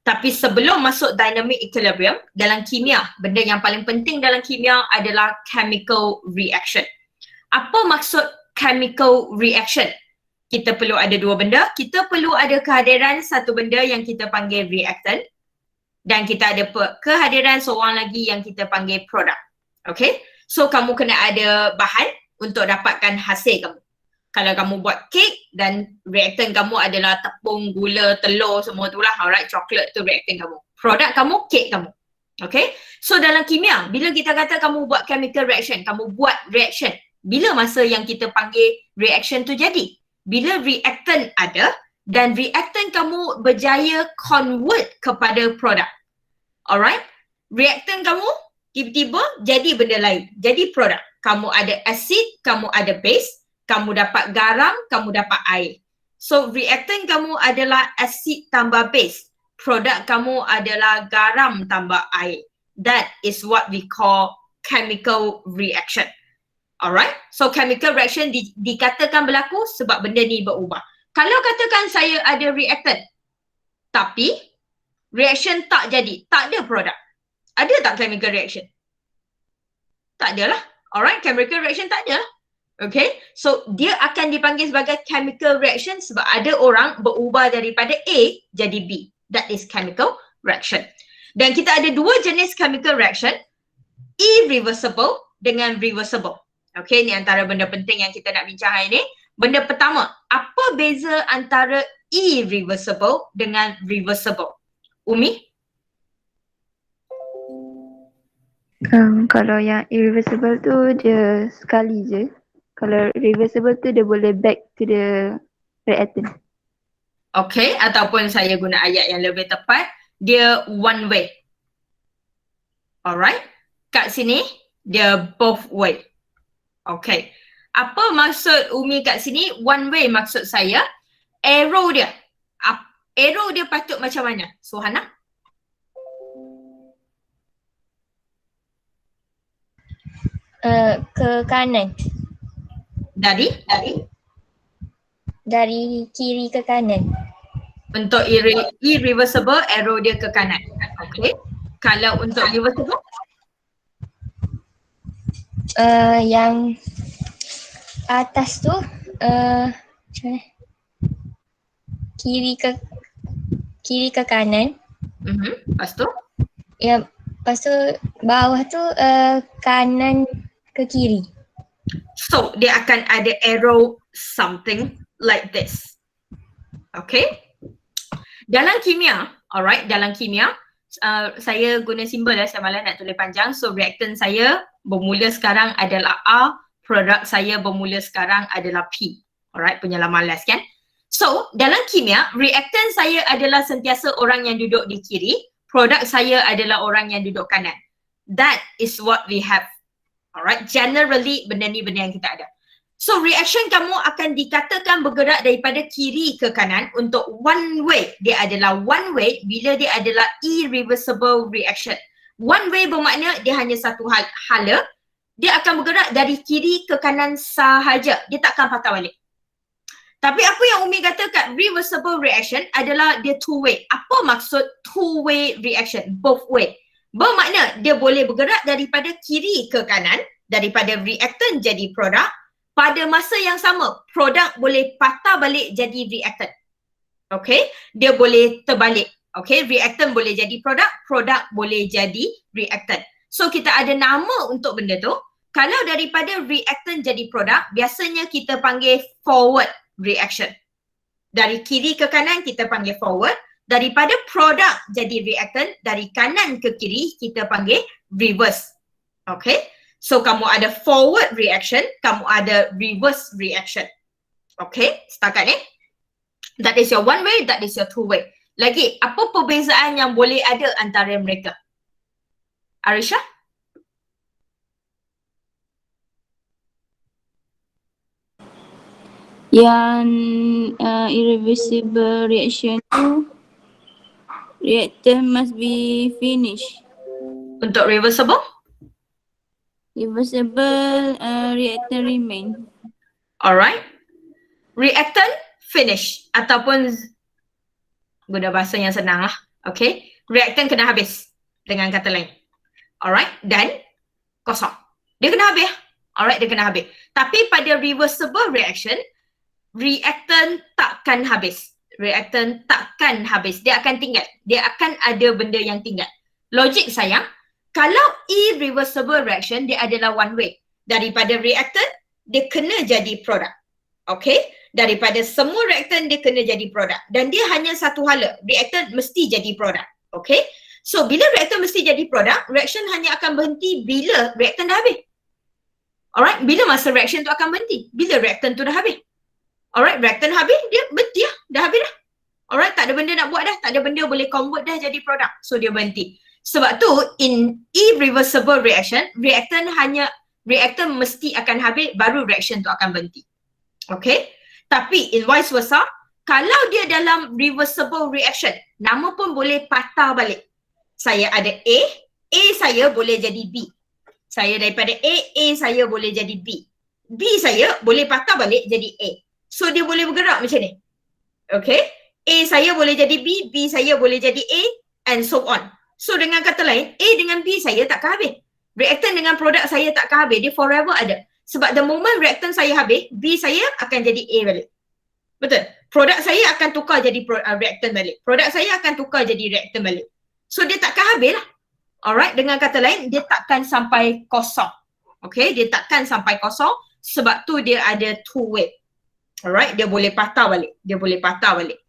Tapi sebelum masuk dynamic equilibrium, dalam kimia, benda yang paling penting dalam kimia adalah chemical reaction. Apa maksud chemical reaction? Kita perlu ada dua benda. Kita perlu ada kehadiran satu benda yang kita panggil reactant, dan kita ada kehadiran seorang lagi yang kita panggil produk. Okay? So kamu kena ada bahan untuk dapatkan hasil kamu. Kalau kamu buat kek dan reactant kamu adalah tepung, gula, telur, semua tu lah. Alright, coklat tu reactant kamu. Produk kamu, kek kamu. Okay? So dalam kimia, bila kita kata kamu buat chemical reaction, kamu buat reaction, bila masa yang kita panggil reaction tu jadi? Bila reactant ada dan reactant kamu berjaya convert kepada produk. Alright? Reactant kamu tiba-tiba jadi benda lain. Jadi produk. Kamu ada acid, kamu ada base, kamu dapat garam, kamu dapat air. So reactant kamu adalah acid tambah base. Produk kamu adalah garam tambah air. That is what we call chemical reaction. Alright? So chemical reaction dikatakan berlaku sebab benda ni berubah. Kalau katakan saya ada reactant, tapi reaction tak jadi, tak ada produk. Ada tak chemical reaction? Tak ada lah. Alright, chemical reaction tak ada lah. Okay, so dia akan dipanggil sebagai chemical reaction sebab ada orang berubah daripada A jadi B. That is chemical reaction. Dan kita ada dua jenis chemical reaction, irreversible dengan reversible. Okay, ni antara benda penting yang kita nak bincang hari ni. Benda pertama, apa beza antara irreversible dengan reversible? Umi? Kalau yang irreversible tu dia sekali je. Kalau reversible tu dia boleh back to the reactant. Okay, ataupun saya guna ayat yang lebih tepat, dia one way. Alright, kat sini dia both way. Okay, apa maksud Umi kat sini? One way maksud saya, arrow dia. Arrow dia patut macam mana? Suhana? Ke kanan. Dari Kiri ke kanan. Untuk irreversible, arrow dia ke kanan. Okay. Kalau untuk reversible? Yang atas tu macam mana? Kiri ke kanan. Lepas tu? Ya, lepas tu bawah tu kanan ke kiri. So, dia akan ada arrow something like this. Okay? Dalam kimia, alright, dalam kimia, saya guna simbol lah, saya malas nak tulis panjang. So, reactant saya bermula sekarang adalah R, produk saya bermula sekarang adalah P. Alright, penyalah malas kan? So, dalam kimia, reactant saya adalah sentiasa orang yang duduk di kiri, produk saya adalah orang yang duduk kanan. That is what we have. Alright, generally benda ni benda yang kita ada. So reaction kamu akan dikatakan bergerak daripada kiri ke kanan untuk one way. Dia adalah one way bila dia adalah irreversible reaction. One way bermakna dia hanya satu hala. Dia akan bergerak dari kiri ke kanan sahaja. Dia tak akan patah balik. Tapi apa yang Umi kata kat reversible reaction adalah dia two way. Apa maksud two way reaction? Both way. Bermakna dia boleh bergerak daripada kiri ke kanan, daripada reactant jadi produk. Pada masa yang sama, produk boleh patah balik jadi reactant. Okay, dia boleh terbalik. Okay, reactant boleh jadi produk, produk boleh jadi reactant. So kita ada nama untuk benda tu. Kalau daripada reactant jadi produk, biasanya kita panggil forward reaction. Dari kiri ke kanan kita panggil forward. Daripada produk jadi reactant, dari kanan ke kiri kita panggil reverse. Okay, so kamu ada forward reaction, kamu ada reverse reaction. Okay, setakat ni. That is your one way, that is your two way. Lagi, apa perbezaan yang boleh ada antara mereka? Arisha? Yang irreversible reaction tu reactant must be finished. Untuk reversible? Reversible reactant remain. Alright. Reactant finish ataupun guna bahasa yang senang lah. Okay, reaktan kena habis dengan kata lain. Alright, dan kosong. Dia kena habis. Alright, dia kena habis. Tapi pada reversible reaction, reaktan takkan habis. Reaktan takkan habis. Dia akan tinggal. Dia akan ada benda yang tinggal. Logik sayang, kalau irreversible reaction, dia adalah one way. Daripada reaktan, dia kena jadi produk. Okay? Daripada semua reaktan, dia kena jadi produk. Dan dia hanya satu hala. Reaktan mesti jadi produk. Okay? So, bila reaktan mesti jadi produk, reaction hanya akan berhenti bila reaktan dah habis. Alright? Bila masa reaction tu akan berhenti? Bila reaktan tu dah habis. Alright? Reaktan habis, dia berhenti lah. Dah habis dah. Alright? Tak ada benda nak buat dah. Tak ada benda boleh convert dah jadi produk. So, dia berhenti. Sebab tu, in irreversible reaction, reaktan mesti akan habis, baru reaction tu akan berhenti. Okay? Tapi in vice versa, kalau dia dalam reversible reaction, nama pun boleh patah balik. Saya ada A saya boleh jadi B. Saya daripada A saya boleh jadi B. B saya boleh patah balik jadi A. So dia boleh bergerak macam ni. Okay? A saya boleh jadi B, B saya boleh jadi A, and so on. So dengan kata lain, A dengan B saya takkan habis. Reaktan dengan produk saya takkan habis. Dia forever ada. Sebab the moment reaktan saya habis, B saya akan jadi A balik. Betul? Produk saya akan tukar jadi reaktan balik. Produk saya akan tukar jadi reaktan balik. So dia takkan habis lah. Alright, dengan kata lain, dia takkan sampai kosong. Okay, dia takkan sampai kosong sebab tu dia ada two way. Alright, dia boleh patah balik. Dia boleh patah balik.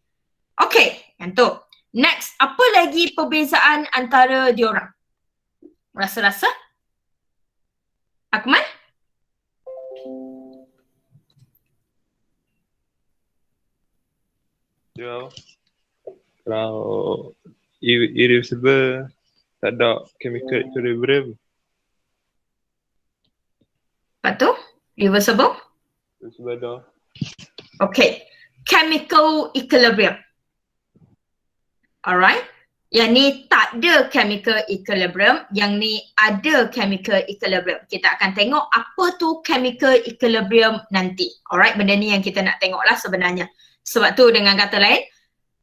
Okay, yang tu. Next, apa lagi perbezaan antara diorang? Rasa-rasa? Akmal? Ya. Kalau irreversible, tak ada chemical equilibrium. Lepas tu? Reversible? Irreversible ada. Okay. Chemical equilibrium. Alright. Yang ni tak ada chemical equilibrium. Yang ni ada chemical equilibrium. Kita akan tengok apa tu chemical equilibrium nanti. Alright. Benda ni yang kita nak tengok lah sebenarnya. Sebab tu dengan kata lain,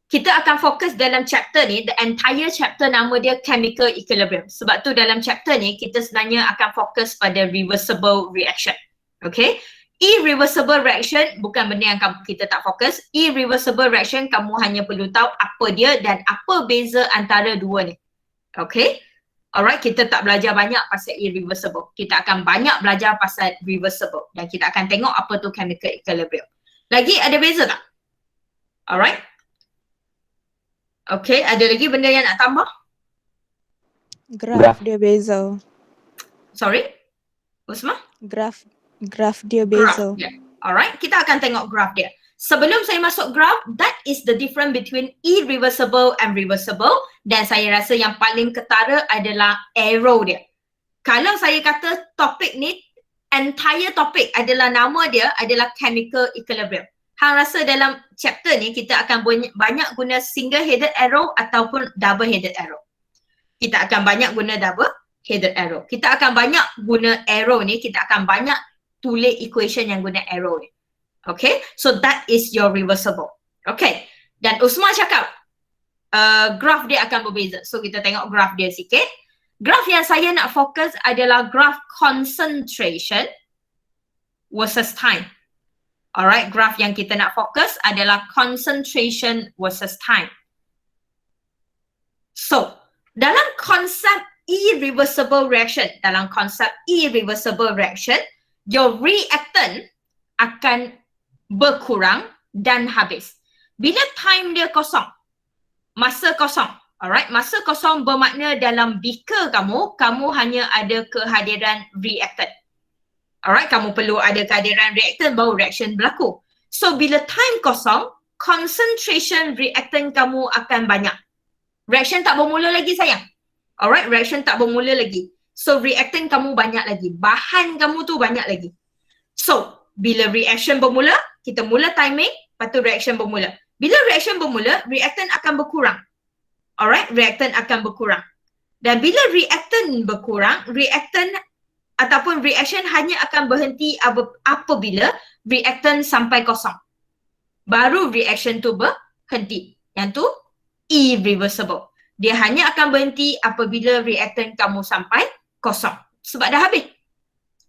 kita akan fokus dalam chapter ni, the entire chapter nama dia chemical equilibrium. Sebab tu dalam chapter ni, kita sebenarnya akan fokus pada reversible reaction. Okay? Irreversible reaction bukan benda yang kita tak fokus. Irreversible reaction, kamu hanya perlu tahu apa dia dan apa beza antara dua ni. Okay? Alright, kita tak belajar banyak pasal irreversible. Kita akan banyak belajar pasal reversible. Dan kita akan tengok apa tu chemical equilibrium. Lagi ada beza tak? Alright? Okay, ada lagi benda yang nak tambah? Graf dia beza. Sorry? Usma? Graf dia beza. Graph dia. Alright, kita akan tengok graph dia. Sebelum saya masuk graph, that is the difference between irreversible and reversible. Dan saya rasa yang paling ketara adalah arrow dia. Kalau saya kata topik ni, entire topik adalah nama dia adalah chemical equilibrium. Hang rasa dalam chapter ni kita akan banyak guna single headed arrow ataupun double headed arrow. Kita akan banyak guna double headed arrow. Kita akan banyak guna arrow ni, kita akan banyak tulis equation yang guna arrow ni. Okay, so that is your reversible. Okay, dan Usma cakap graph dia akan berbeza. So kita tengok graph dia sikit. Graph yang saya nak fokus adalah graph concentration versus time. Alright, graph yang kita nak fokus adalah concentration versus time. So, dalam konsep irreversible reaction, your reactant akan berkurang dan habis. Bila time dia kosong, masa kosong, alright, masa kosong bermakna dalam beaker kamu hanya ada kehadiran reactant. Alright, kamu perlu ada kehadiran reaktan baru reaction berlaku. So bila time kosong, concentration reaktan kamu akan banyak. Reaction tak bermula lagi sayang. Alright, reaction tak bermula lagi. So reaktan kamu banyak lagi. Bahan kamu tu banyak lagi. So bila reaction bermula, kita mula timing, lepas tu reaction bermula. Bila reaction bermula, reaktan akan berkurang. Alright, reaktan akan berkurang. Dan bila reaktan berkurang, reaktan ataupun reaction hanya akan berhenti apabila reaktan sampai kosong. Baru reaction tu berhenti. Yang tu irreversible. Dia hanya akan berhenti apabila reaktan kamu sampai kosong. Sebab dah habis.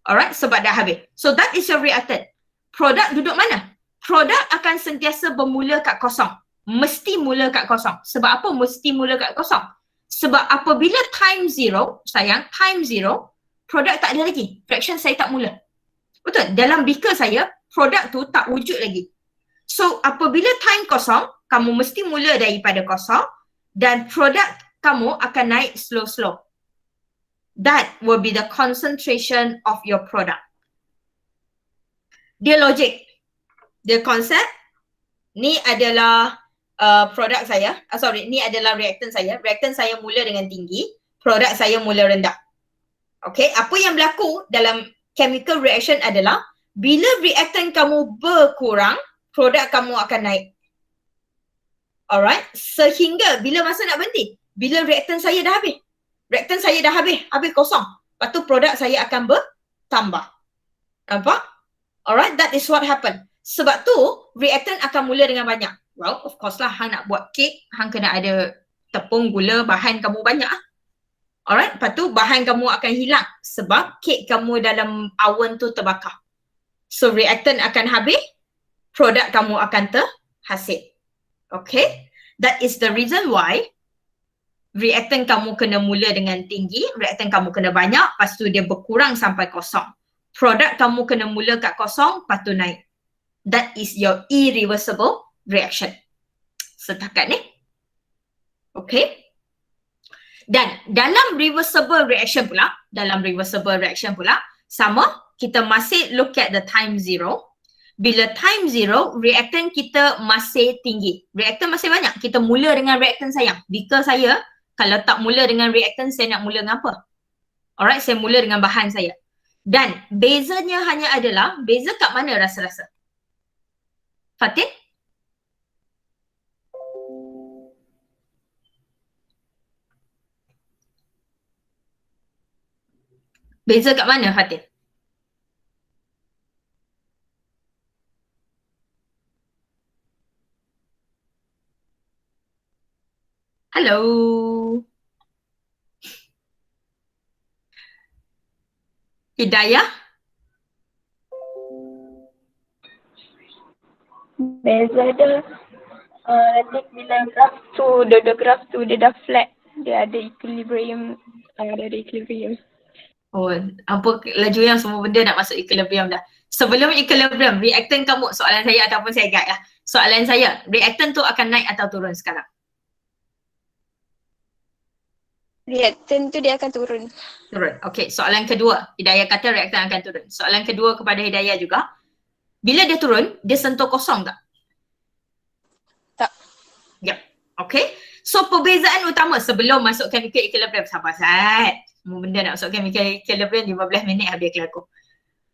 Alright, sebab dah habis. So that is your reactant. Produk duduk mana? Produk akan sentiasa bermula kat kosong. Mesti mula kat kosong. Sebab apa mesti mula kat kosong? Sebab apabila time zero, sayang, time zero, produk tak ada lagi. Fraction saya tak mula. Betul? Dalam beaker saya, produk tu tak wujud lagi. So apabila time kosong, kamu mesti mula daripada kosong dan produk kamu akan naik slow-slow. That will be the concentration of your product. Dia logik. Dia konsep. Ni adalah produk saya. Ni adalah reaktan saya. Reaktan saya mula dengan tinggi. Produk saya mula rendah. Okay, apa yang berlaku dalam chemical reaction adalah bila reaktan kamu berkurang, produk kamu akan naik. Alright, sehingga bila masa nak berhenti? Bila reaktan saya dah habis. Reaktan saya dah habis kosong. Lepas tu produk saya akan bertambah. Nampak? Alright, that is what happen. Sebab tu, reaktan akan mula dengan banyak. Well, of course lah, hang nak buat kek, hang kena ada tepung, gula, bahan kamu banyak lah. Alright, lepas tu bahan kamu akan hilang sebab kek kamu dalam awan tu terbakar. So, reaktan akan habis, produk kamu akan terhasil. Okay? That is the reason why reaktan kamu kena mula dengan tinggi, reaktan kamu kena banyak, lepas tu dia berkurang sampai kosong. Produk kamu kena mula kat kosong, lepas tu naik. That is your irreversible reaction. Setakat ni. Okay. Dan dalam reversible reaction pula, sama, kita masih look at the time zero. Bila time zero, reaktan kita masih tinggi. Reaktan masih banyak. Kita mula dengan reaktan sayang. Beaker saya, kalau tak mula dengan reaktan, saya nak mula dengan apa? Alright, saya mula dengan bahan saya. Dan bezanya hanya adalah, beza kat mana rasa-rasa? Fatin? Beza kat mana, Fatin? Hello. Hidayah? Beza dia nanti bila graf tu, dua graf tu dia dah flat. Dia ada equilibrium. Oh, apa laju yang semua benda nak masuk equilibrium dah. Sebelum equilibrium, reaktan kamu, soalan saya ataupun saya guide lah. Soalan saya, reaktan tu akan naik atau turun sekarang? Reaktan tu dia akan turun. Turun. Okey, soalan kedua. Hidayah kata reaktan akan turun. Soalan kedua kepada Hidayah juga. Bila dia turun, dia sentuh kosong tak? Tak. Ya. Okey. So, perbezaan utama sebelum masuk chemical equilibrium. Sabar, Zat. Semua benda nak masuk chemical equilibrium 15 minit habis kelaku.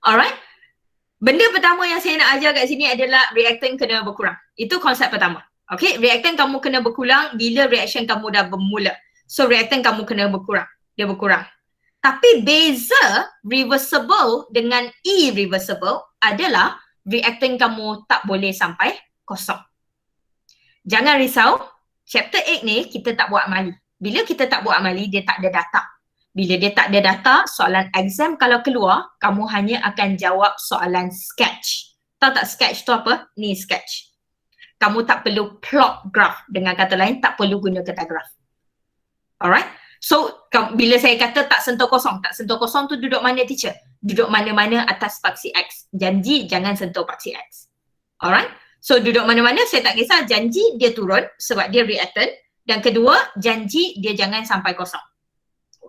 Alright. Benda pertama yang saya nak ajar kat sini adalah reaktan kena berkurang. Itu konsep pertama. Okey, reaktan kamu kena berkurang bila reaction kamu dah bermula. So, reaktan kamu kena berkurang. Dia berkurang. Tapi beza reversible dengan irreversible adalah reaktan kamu tak boleh sampai kosong. Jangan risau, chapter 8 ni kita tak buat amali. Bila kita tak buat amali, dia tak ada data. Bila dia tak ada data, soalan exam kalau keluar, kamu hanya akan jawab soalan sketch. Tahu tak sketch tu apa? Ni sketch. Kamu tak perlu plot graph. Dengan kata lain, tak perlu guna kata graph. Alright? So, bila saya kata tak sentuh kosong tu duduk mana teacher? Duduk mana-mana atas paksi X. Janji jangan sentuh paksi X. Alright? So, duduk mana-mana saya tak kisah. Janji dia turun sebab dia reaktan. Dan kedua, janji dia jangan sampai kosong.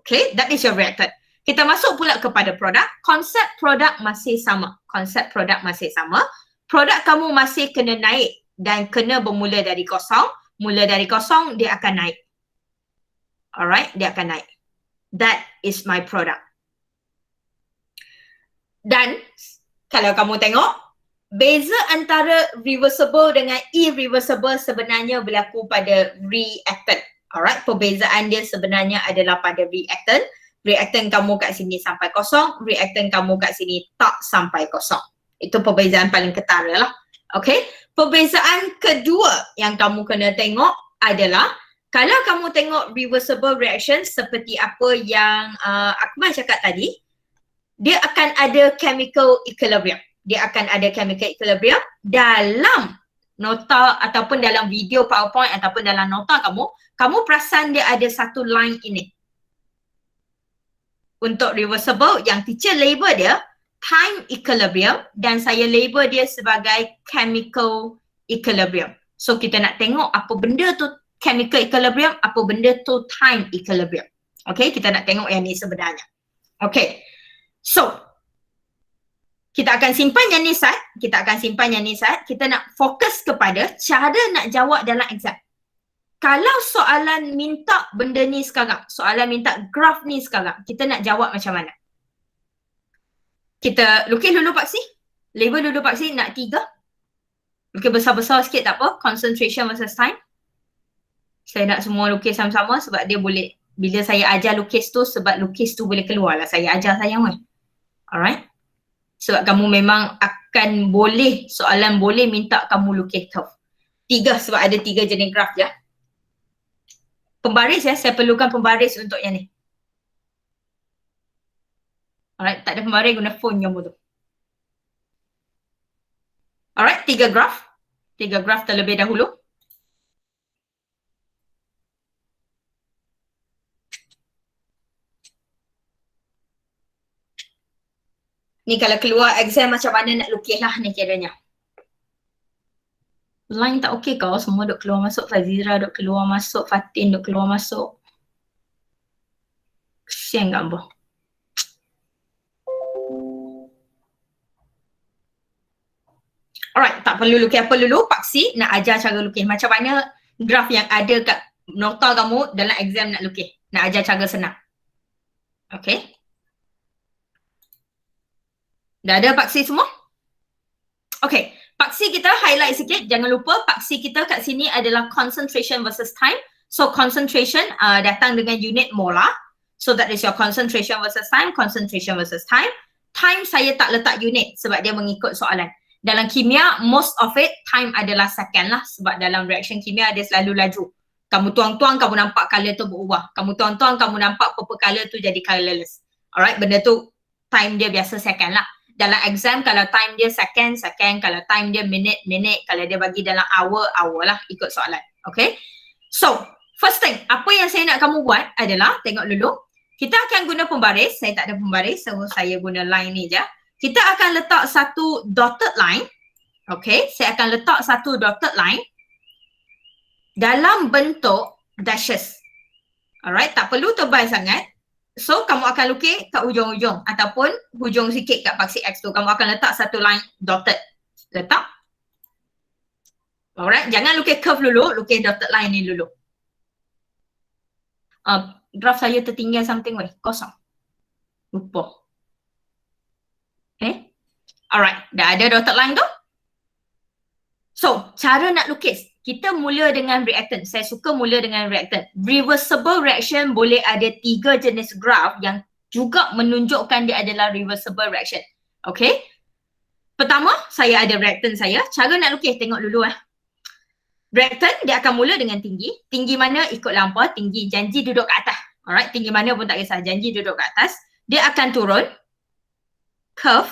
Okay, that is your reactant. Kita masuk pula kepada produk. Konsep produk masih sama. Produk kamu masih kena naik dan kena bermula dari kosong. Mula dari kosong, dia akan naik. Alright, dia akan naik. That is my product. Dan kalau kamu tengok, beza antara reversible dengan irreversible sebenarnya berlaku pada reactant. Alright, perbezaan dia sebenarnya adalah pada reactant. Reaktan kamu kat sini sampai kosong, reaktan kamu kat sini tak sampai kosong. Itu perbezaan paling ketara lah. Okay, perbezaan kedua yang kamu kena tengok adalah Kalau kamu tengok reversible reaction seperti apa yang Akmal cakap tadi, dia akan ada chemical equilibrium. Dia akan ada chemical equilibrium dalam nota ataupun dalam video PowerPoint ataupun dalam nota kamu perasan dia ada satu line ini. Untuk reversible yang teacher label dia time equilibrium dan saya label dia sebagai chemical equilibrium. So kita nak tengok apa benda tu chemical equilibrium, apa benda tu time equilibrium. Okay, kita nak tengok yang ni sebenarnya. Okay, so kita akan simpan yang ni sat, kita nak fokus kepada cara nak jawab dalam exam. Kalau soalan minta benda ni sekarang, soalan minta graf ni sekarang, kita nak jawab macam mana? Kita lukis dulu paksi, label dulu paksi nak 3. Lukis besar-besar sikit tak apa, concentration versus time. Saya nak semua lukis sama-sama sebab dia boleh, bila saya ajar lukis tu, sebab lukis tu boleh keluar lah saya ajar sayang weh. Alright. Sebab kamu memang akan boleh, soalan boleh minta kamu lukis curve. 3 sebab ada 3 jenis graf je. Pembaris ya, saya perlukan pembaris untuk yang ni. Alright, tak ada pembaris guna phone kamu tu. Alright, 3 graf. 3 graf terlebih dahulu. Ni kalau keluar exam macam mana nak lukis lah ni kiranya. Line tak okey kau, semua duk keluar masuk, Fazira duk keluar masuk, Fatin duk keluar masuk. Kesian gambar. Alright, tak perlu lukis apa dulu, paksi nak ajar cara lukis. Macam mana graf yang ada kat nota kamu dalam exam nak lukis. Nak ajar cara senang. Okay. Dah ada paksi semua? Okay, paksi kita highlight sikit. Jangan lupa paksi kita kat sini adalah concentration versus time. So concentration datang dengan unit molar. So that is your concentration versus time, concentration versus time. Time saya tak letak unit sebab dia mengikut soalan. Dalam kimia, most of it, time adalah second lah. Sebab dalam reaction kimia dia selalu laju. Kamu tuang-tuang, kamu nampak colour tu berubah. Kamu tuang-tuang, kamu nampak purple colour tu jadi colourless. Alright, benda tu time dia biasa second lah. Dalam exam kalau time dia second, kalau time dia minute, kalau dia bagi dalam hour lah ikut soalan. Okay. So, first thing, apa yang saya nak kamu buat adalah, tengok dulu, kita akan guna pembaris. Saya tak ada pembaris, so saya guna line ni je. Kita akan letak satu dotted line. Okay, saya akan letak satu dotted line dalam bentuk dashes. Alright, tak perlu tebal sangat. So, kamu akan lukis kat hujung-hujung ataupun hujung sikit kat paksi X tu. Kamu akan letak satu line dotted. Letak. Alright, jangan lukis curve dulu, lukis dotted line ni dulu. Graf saya tertinggal something weh, kosong. Lupa. Okay. Alright, dah ada dotted line tu? So, cara nak lukis. Kita mula dengan reactant. Saya suka mula dengan reactant. Reversible reaction boleh ada 3 jenis graf yang juga menunjukkan dia adalah reversible reaction. Okay. Pertama, saya ada reactant saya. Cara nak lukis, tengok dulu Reactant, dia akan mula dengan tinggi. Tinggi mana ikut lampa, tinggi janji duduk kat atas. Alright, tinggi mana pun tak kisah, janji duduk kat atas. Dia akan turun. Curve.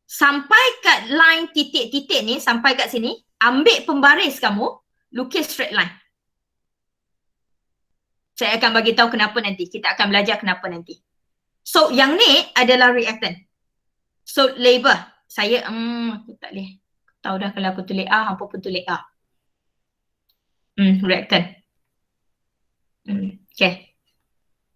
Sampai kat line titik-titik ni, sampai kat sini. Ambil pembaris kamu, lukis straight line. Saya akan bagi tahu kenapa nanti. Kita akan belajar kenapa nanti. So, yang ni adalah reactant. So, label. Saya, aku tak boleh. Tahu dah kalau aku tulis A, hampa pun tulis A. Reactant. Okay.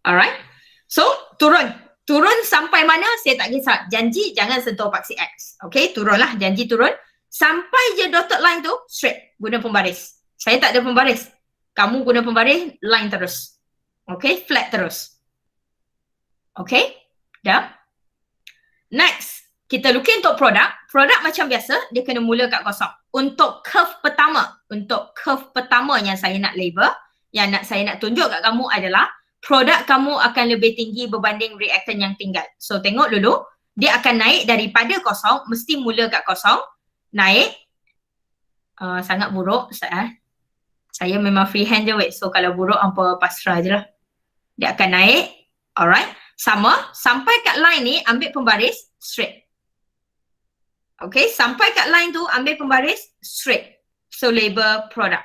Alright. So, turun. Turun sampai mana, saya tak kisah. Janji jangan sentuh paksi X. Okay, turunlah. Janji turun. Sampai je dotted line tu, straight. Guna pembaris. Saya tak ada pembaris. Kamu guna pembaris, line terus. Okay, flat terus. Okay, dah. Next, kita lukis untuk produk. Produk macam biasa, dia kena mula kat kosong. Untuk curve pertama yang saya nak label, yang saya nak tunjuk kat kamu adalah produk kamu akan lebih tinggi berbanding reactant yang tinggal. So, tengok dulu. Dia akan naik daripada kosong, mesti mula kat kosong. Naik. Sangat buruk Ustaz. Saya memang freehand je weh. So kalau buruk hampa pasrah je lah. Dia akan naik. Alright. Sama. Sampai kat line ni ambil pembaris straight. Okay. Sampai kat line tu ambil pembaris straight. So label product.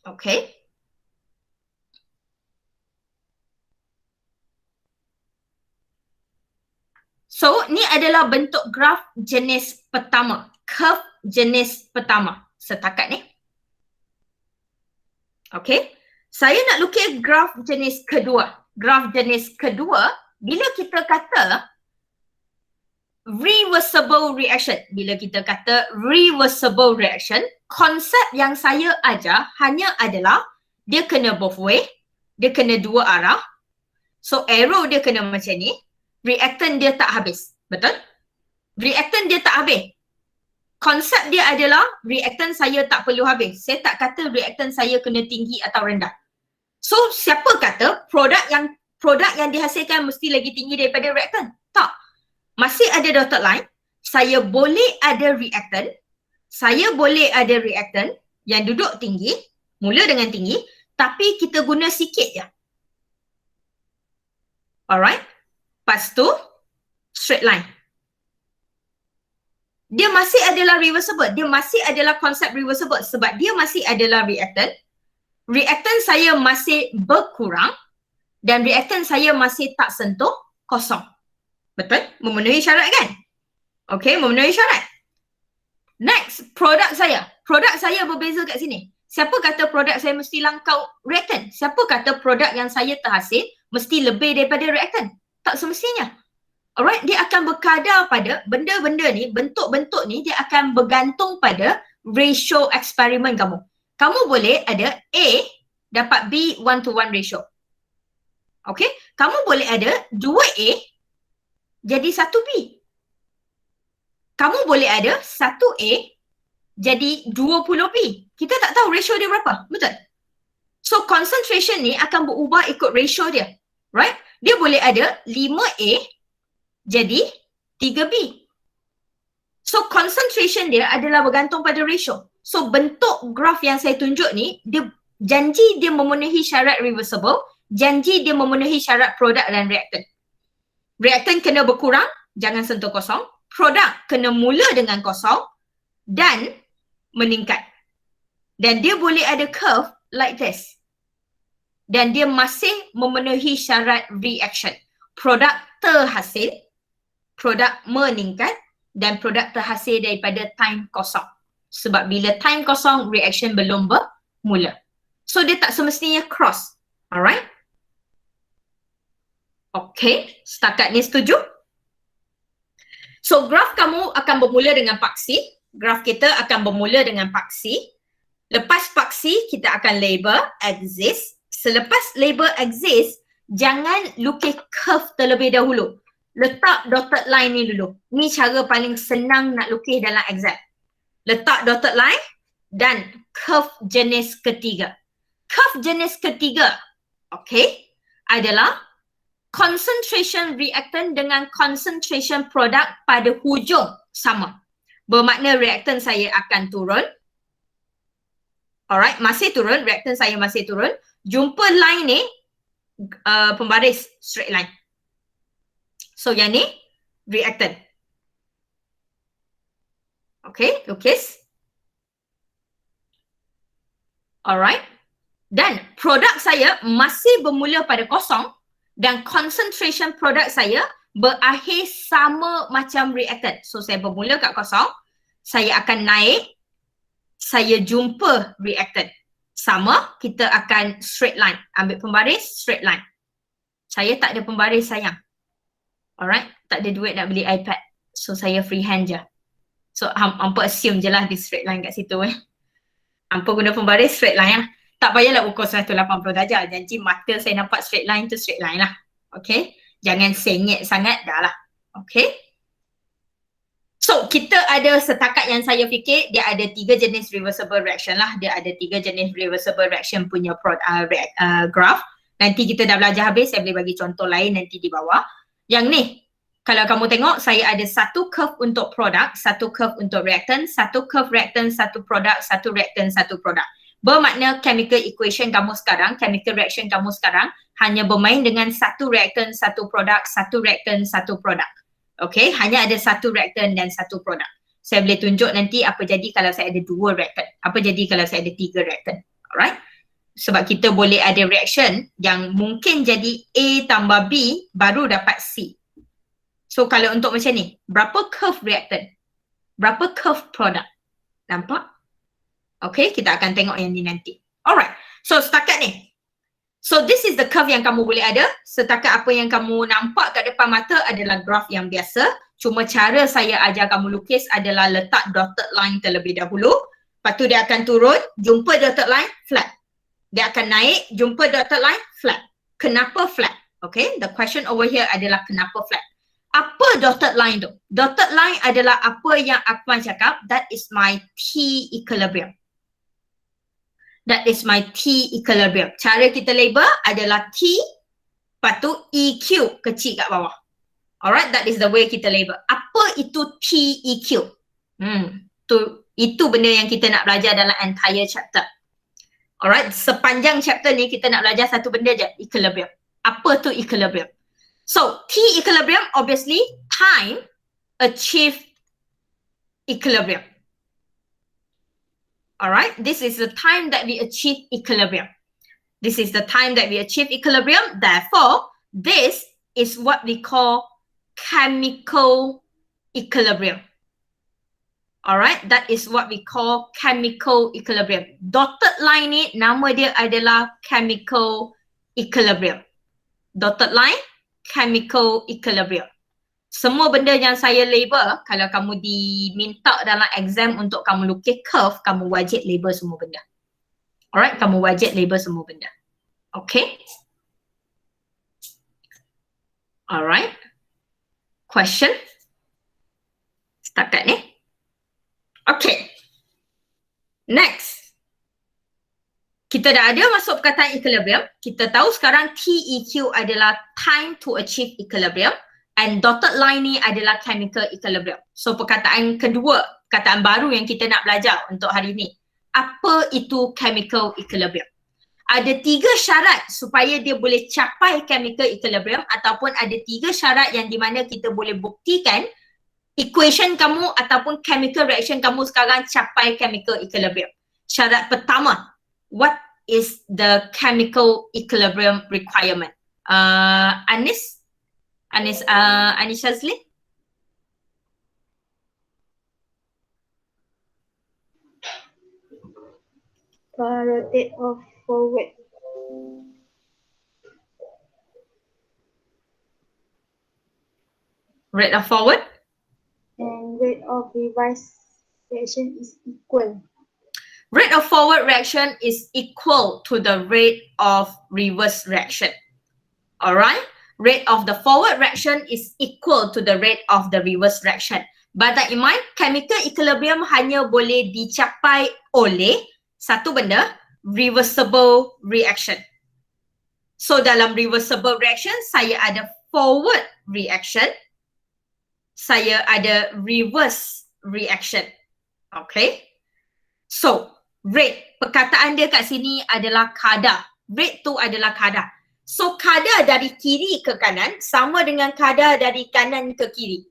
Okay. So ni adalah bentuk graf jenis pertama. Curve jenis pertama. Setakat ni. Okay. Saya nak lukis graf jenis kedua. Graf jenis kedua, bila kita kata reversible reaction. Bila kita kata reversible reaction, konsep yang saya ajar hanya adalah dia kena both way, dia kena dua arah. So arrow dia kena macam ni, reactant dia tak habis. Betul? Reactant dia tak habis. Konsep dia adalah reactant saya tak perlu habis. Saya tak kata reactant saya kena tinggi atau rendah. So siapa kata produk yang dihasilkan mesti lagi tinggi daripada reactant? Tak. Masih ada dotted line. Saya boleh ada reactant. Saya boleh ada reactant yang duduk tinggi, mula dengan tinggi, tapi kita guna sikit je. Alright. Lepas tu straight line. Dia masih adalah reversible. Dia masih adalah konsep reversible sebab dia masih adalah reactant. Reactant saya masih berkurang dan reactant saya masih tak sentuh kosong. Betul? Memenuhi syarat kan? Okay, memenuhi syarat. Next, produk saya. Produk saya berbeza kat sini. Siapa kata produk saya mesti langkau reactant? Siapa kata produk yang saya terhasil mesti lebih daripada reactant? Tak semestinya. Alright, dia akan berkadar pada benda-benda ni, bentuk-bentuk ni dia akan bergantung pada ratio eksperimen kamu. Kamu boleh ada A dapat B 1:1 ratio. Okay, kamu boleh ada 2A jadi 1B. Kamu boleh ada 1A jadi 20B. Kita tak tahu ratio dia berapa, betul? So concentration ni akan berubah ikut ratio dia, right? Dia boleh ada 5A jadi 3B. So concentration dia adalah bergantung pada ratio. So bentuk graf yang saya tunjuk ni, dia janji dia memenuhi syarat reversible, janji dia memenuhi syarat produk dan reactant. Reactant kena berkurang, jangan sentuh kosong. Produk kena mula dengan kosong dan meningkat. Dan dia boleh ada curve like this. Dan dia masih memenuhi syarat reaction. Produk terhasil, produk meningkat dan produk terhasil daripada time kosong. Sebab bila time kosong, reaction belum bermula. So dia tak semestinya cross. Alright? Okay, setakat ni setuju? So graf kamu akan bermula dengan paksi. Graf kita akan bermula dengan paksi. Lepas paksi, kita akan label exist. Selepas label exist, jangan lukis curve terlebih dahulu. Letak dotted line ni dulu. Ni cara paling senang nak lukis dalam Excel. Letak dotted line dan curve jenis ketiga. Curve jenis ketiga, okay, adalah concentration reactant dengan concentration product pada hujung sama. Bermakna reactant saya akan turun. Alright, masih turun. Reactant saya masih turun. Jumpa line ni, pembaris straight line. So yang ni, reactant. Okay, lukis. Alright. Dan produk saya masih bermula pada kosong dan concentration produk saya berakhir sama macam reactant. So saya bermula kat kosong, saya akan naik, saya jumpa reactant. Sama, kita akan straight line. Ambil pembaris, straight line. Saya tak ada pembaris sayang. Alright, tak ada duit nak beli iPad. So saya freehand je. So hampa assume je lah di straight line kat situ Hampa guna pembaris straight line lah. Tak payahlah ukur 180 darjah. Janji mata saya nampak straight line tu straight line lah. Okay. Jangan sengit sangat dah lah. Okay. So kita ada setakat yang saya fikir dia ada 3 jenis reversible reaction lah. Dia ada 3 jenis reversible reaction punya graph. Nanti kita dah belajar habis, saya boleh bagi contoh lain nanti di bawah. Yang ni, Kalau kamu tengok, saya ada satu curve untuk produk, satu curve untuk reactant, satu curve reactant, satu produk, satu reactant, satu produk. Bermakna chemical equation kamu sekarang, chemical reaction kamu sekarang hanya bermain dengan satu reactant, satu produk, satu reactant, satu produk. Okay, hanya ada satu reactant dan satu produk. Saya boleh tunjuk nanti apa jadi kalau saya ada 2 reactant, apa jadi kalau saya ada 3 reactant. Alright? Sebab kita boleh ada reaction yang mungkin jadi A tambah B baru dapat C. So kalau untuk macam ni, berapa curve reactant? Berapa curve produk? Nampak? Okay, kita akan tengok yang ni nanti. Alright, so setakat ni. So this is the curve yang kamu boleh ada. Setakat apa yang kamu nampak kat depan mata adalah graf yang biasa. Cuma cara saya ajar kamu lukis adalah letak dotted line terlebih dahulu. Lepas tu dia akan turun, jumpa dotted line, flat. Dia akan naik, jumpa dotted line, flat. Kenapa flat? Okay, the question over here adalah kenapa flat? Apa dotted line tu? Dotted line adalah apa yang Akmal cakap, that is my T equilibrium. That is my T equilibrium. Cara kita label adalah T, lepas tu EQ kecil kat bawah. Alright, that is the way kita label. Apa itu TEQ? Itu benda yang kita nak belajar dalam entire chapter. Alright, sepanjang chapter ni kita nak belajar satu benda je, equilibrium. Apa tu equilibrium? So, T equilibrium obviously time achieve equilibrium. Alright, this is the time that we achieve equilibrium. This is the time that we achieve equilibrium. Therefore, this is what we call chemical equilibrium. Alright, that is what we call chemical equilibrium. Dotted line ni nama dia adalah chemical equilibrium. Dotted line, chemical equilibrium. Semua benda yang saya label, kalau kamu diminta dalam exam untuk kamu lukis curve, kamu wajib label semua benda. Alright, kamu wajib label semua benda. Okay? Alright. Question? Setakat ni. Okay. Next. Kita dah ada masuk perkataan equilibrium. Kita tahu sekarang TEQ adalah time to achieve equilibrium and dotted line ni adalah chemical equilibrium. So perkataan kedua, perkataan baru yang kita nak belajar untuk hari ni. Apa itu chemical equilibrium? Ada 3 syarat supaya dia boleh capai chemical equilibrium ataupun ada 3 syarat yang di mana kita boleh buktikan equation kamu ataupun chemical reaction kamu sekarang capai chemical equilibrium. Syarat pertama, what is the chemical equilibrium requirement? Anis Shazli? Rate of forward. Rate of forward? And rate of reverse reaction is equal. Rate of forward reaction is equal to the rate of reverse reaction. Alright? Rate of the forward reaction is equal to the rate of the reverse reaction. But that in mind, chemical equilibrium hanya boleh dicapai oleh satu benda, reversible reaction. So dalam reversible reaction, saya ada forward reaction, saya ada reverse reaction. Okay? So, rate, perkataan dia kat sini adalah kadar. Rate tu adalah kadar. So, kadar dari kiri ke kanan sama dengan kadar dari kanan ke kiri.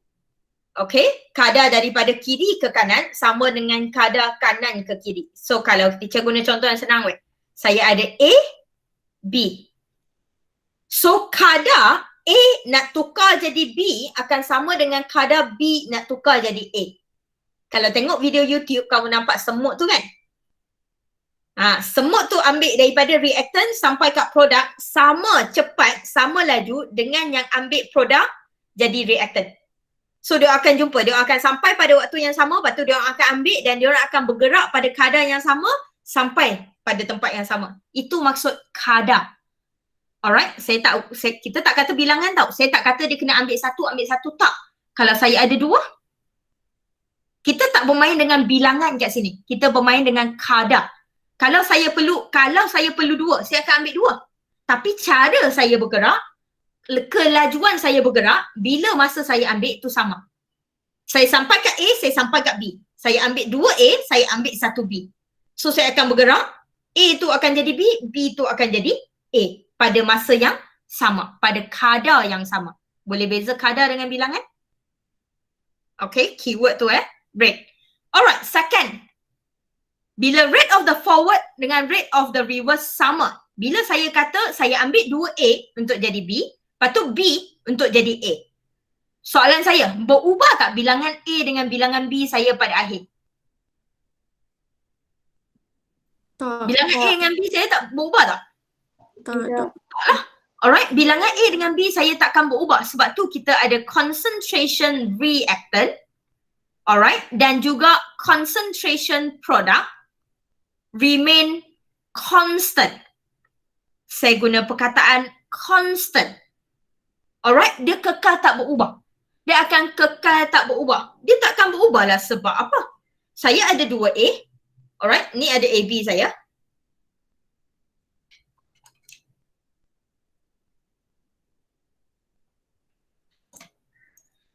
Okay? Kadar daripada kiri ke kanan sama dengan kadar kanan ke kiri. So, kalau teacher guna contoh yang senang weh. Saya ada A, B. So, kadar A nak tukar jadi B akan sama dengan kadar B nak tukar jadi A. Kalau tengok video YouTube, kamu nampak semut tu kan? Semut tu ambil daripada reactant sampai kat produk sama cepat, sama laju dengan yang ambil produk jadi reactant. So dia akan jumpa, dia akan sampai pada waktu yang sama, lepas tu dia akan ambil dan dia akan bergerak pada kadar yang sama sampai pada tempat yang sama. Itu maksud kadar. Alright, kita tak kata bilangan tau. Saya tak kata dia kena ambil satu tak. Kalau saya ada 2, kita tak bermain dengan bilangan kat sini. Kita bermain dengan kadar. Kalau saya perlu 2, saya akan ambil 2. Tapi cara saya bergerak, kelajuan saya bergerak bila masa saya ambil itu sama. Saya sampai kat A, saya sampai kat B. Saya ambil 2A, saya ambil 1B. So saya akan bergerak, A tu akan jadi B, B tu akan jadi A pada masa yang sama, pada kadar yang sama. Boleh beza kadar dengan bilangan? Okay, keyword tu rate. Alright, second. Bila rate of the forward dengan rate of the reverse sama. Bila saya kata saya ambil 2A untuk jadi B, lepas tu B untuk jadi A. Soalan saya, berubah tak bilangan A dengan bilangan B saya pada akhir? Tak. Bilangan A dengan B saya tak berubah tak? Tak. Alright, bilangan A dengan B saya takkan berubah sebab tu kita ada concentration reactant, alright, dan juga concentration product remain constant. Saya guna perkataan constant. Alright, dia kekal tak berubah. Dia akan kekal tak berubah. Dia takkan berubah lah sebab apa? Saya ada 2A, alright, ni ada AB saya.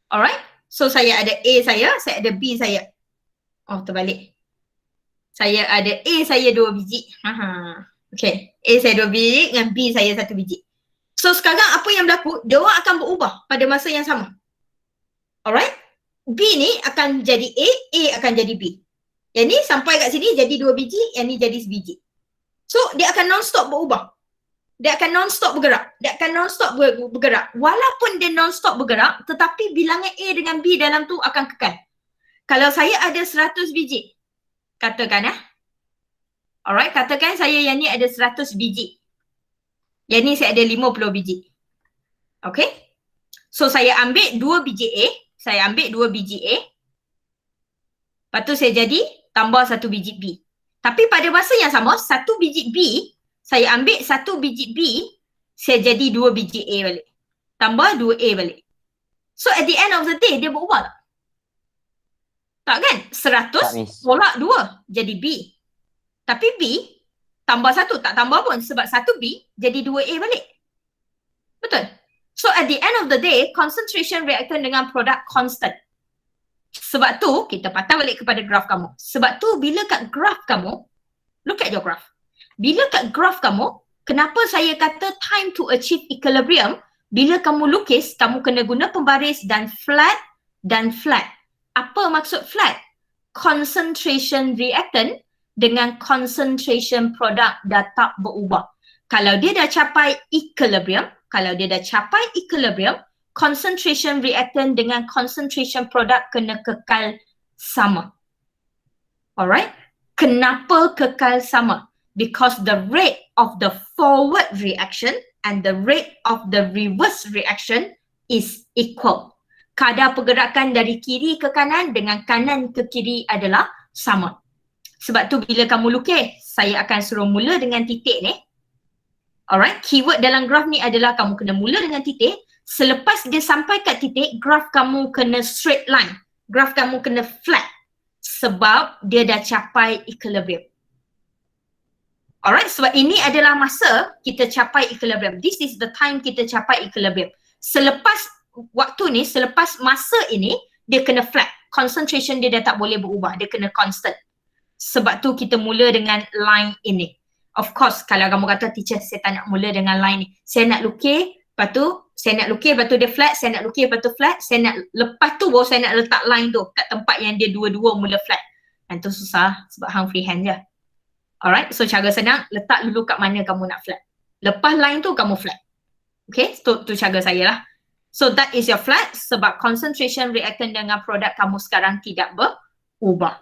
Alright, so saya ada A saya ada B saya. Oh, terbalik. Saya ada A saya 2 biji. Okay, A saya 2 biji dengan B saya 1 biji. So sekarang apa yang berlaku? Dia orang akan berubah pada masa yang sama. Alright, B ni akan jadi A akan jadi B. Yang ni sampai kat sini jadi 2 biji, yang ni jadi sebiji. So dia akan non-stop berubah. Dia akan non-stop bergerak. Dia akan non-stop bergerak. Walaupun dia non-stop bergerak, tetapi bilangan A dengan B dalam tu akan kekal. Kalau saya ada 100 biji, katakan alright, katakan saya yang ni ada 100 biji. Yang ni saya ada 50 biji. Okay. So saya ambil 2 biji A, saya ambil 2 biji A. Lepas tu saya jadi tambah 1 biji B. Tapi pada masa yang sama, 1 biji B, saya ambil 1 biji B, saya jadi 2 biji A balik. Tambah 2A balik. So at the end of the day, dia berubah tak? Tak kan? 100 tolak 2 jadi B. Tapi B tambah 1 tak tambah pun sebab 1B jadi 2A balik. Betul? So at the end of the day, concentration reactant dengan produk constant. Sebab tu, kita patah balik kepada graf kamu. Sebab tu bila kat graf kamu, look at your graph. Bila kat graf kamu, kenapa saya kata time to achieve equilibrium, bila kamu lukis, kamu kena guna pembaris dan flat dan flat. Apa maksud flat? Concentration reactant dengan concentration product dah tak berubah. Kalau dia dah capai equilibrium, concentration reactant dengan concentration product kena kekal sama. Alright? Kenapa kekal sama? Because the rate of the forward reaction and the rate of the reverse reaction is equal. Kadar pergerakan dari kiri ke kanan dengan kanan ke kiri adalah sama. Sebab tu bila kamu lukis, saya akan suruh mula dengan titik ni. Alright, keyword dalam graf ni adalah kamu kena mula dengan titik. Selepas dia sampai kat titik, graf kamu kena straight line. Graf kamu kena flat. Sebab dia dah capai equilibrium. Alright, sebab ini adalah masa kita capai equilibrium. This is the time kita capai equilibrium. Selepas waktu ni, selepas masa ini, dia kena flat. Concentration dia dah tak boleh berubah. Dia kena constant. Sebab tu kita mula dengan line ini. Of course, kalau kamu kata, teacher, saya tak nak mula dengan line ni. Saya nak lukis, lepas tu saya nak lukis, lepas tu dia flat. Saya nak lukis, lepas tu flat. Lepas tu baru saya nak letak line tu kat tempat yang dia dua-dua mula flat. Dan tu susah sebab hang freehand je. Alright, so cara senang, letak dulu kat mana kamu nak flat. Lepas line tu kamu flat. Okay, tu cara saya lah. So that is your flat sebab concentration reactant dengan produk kamu sekarang tidak berubah.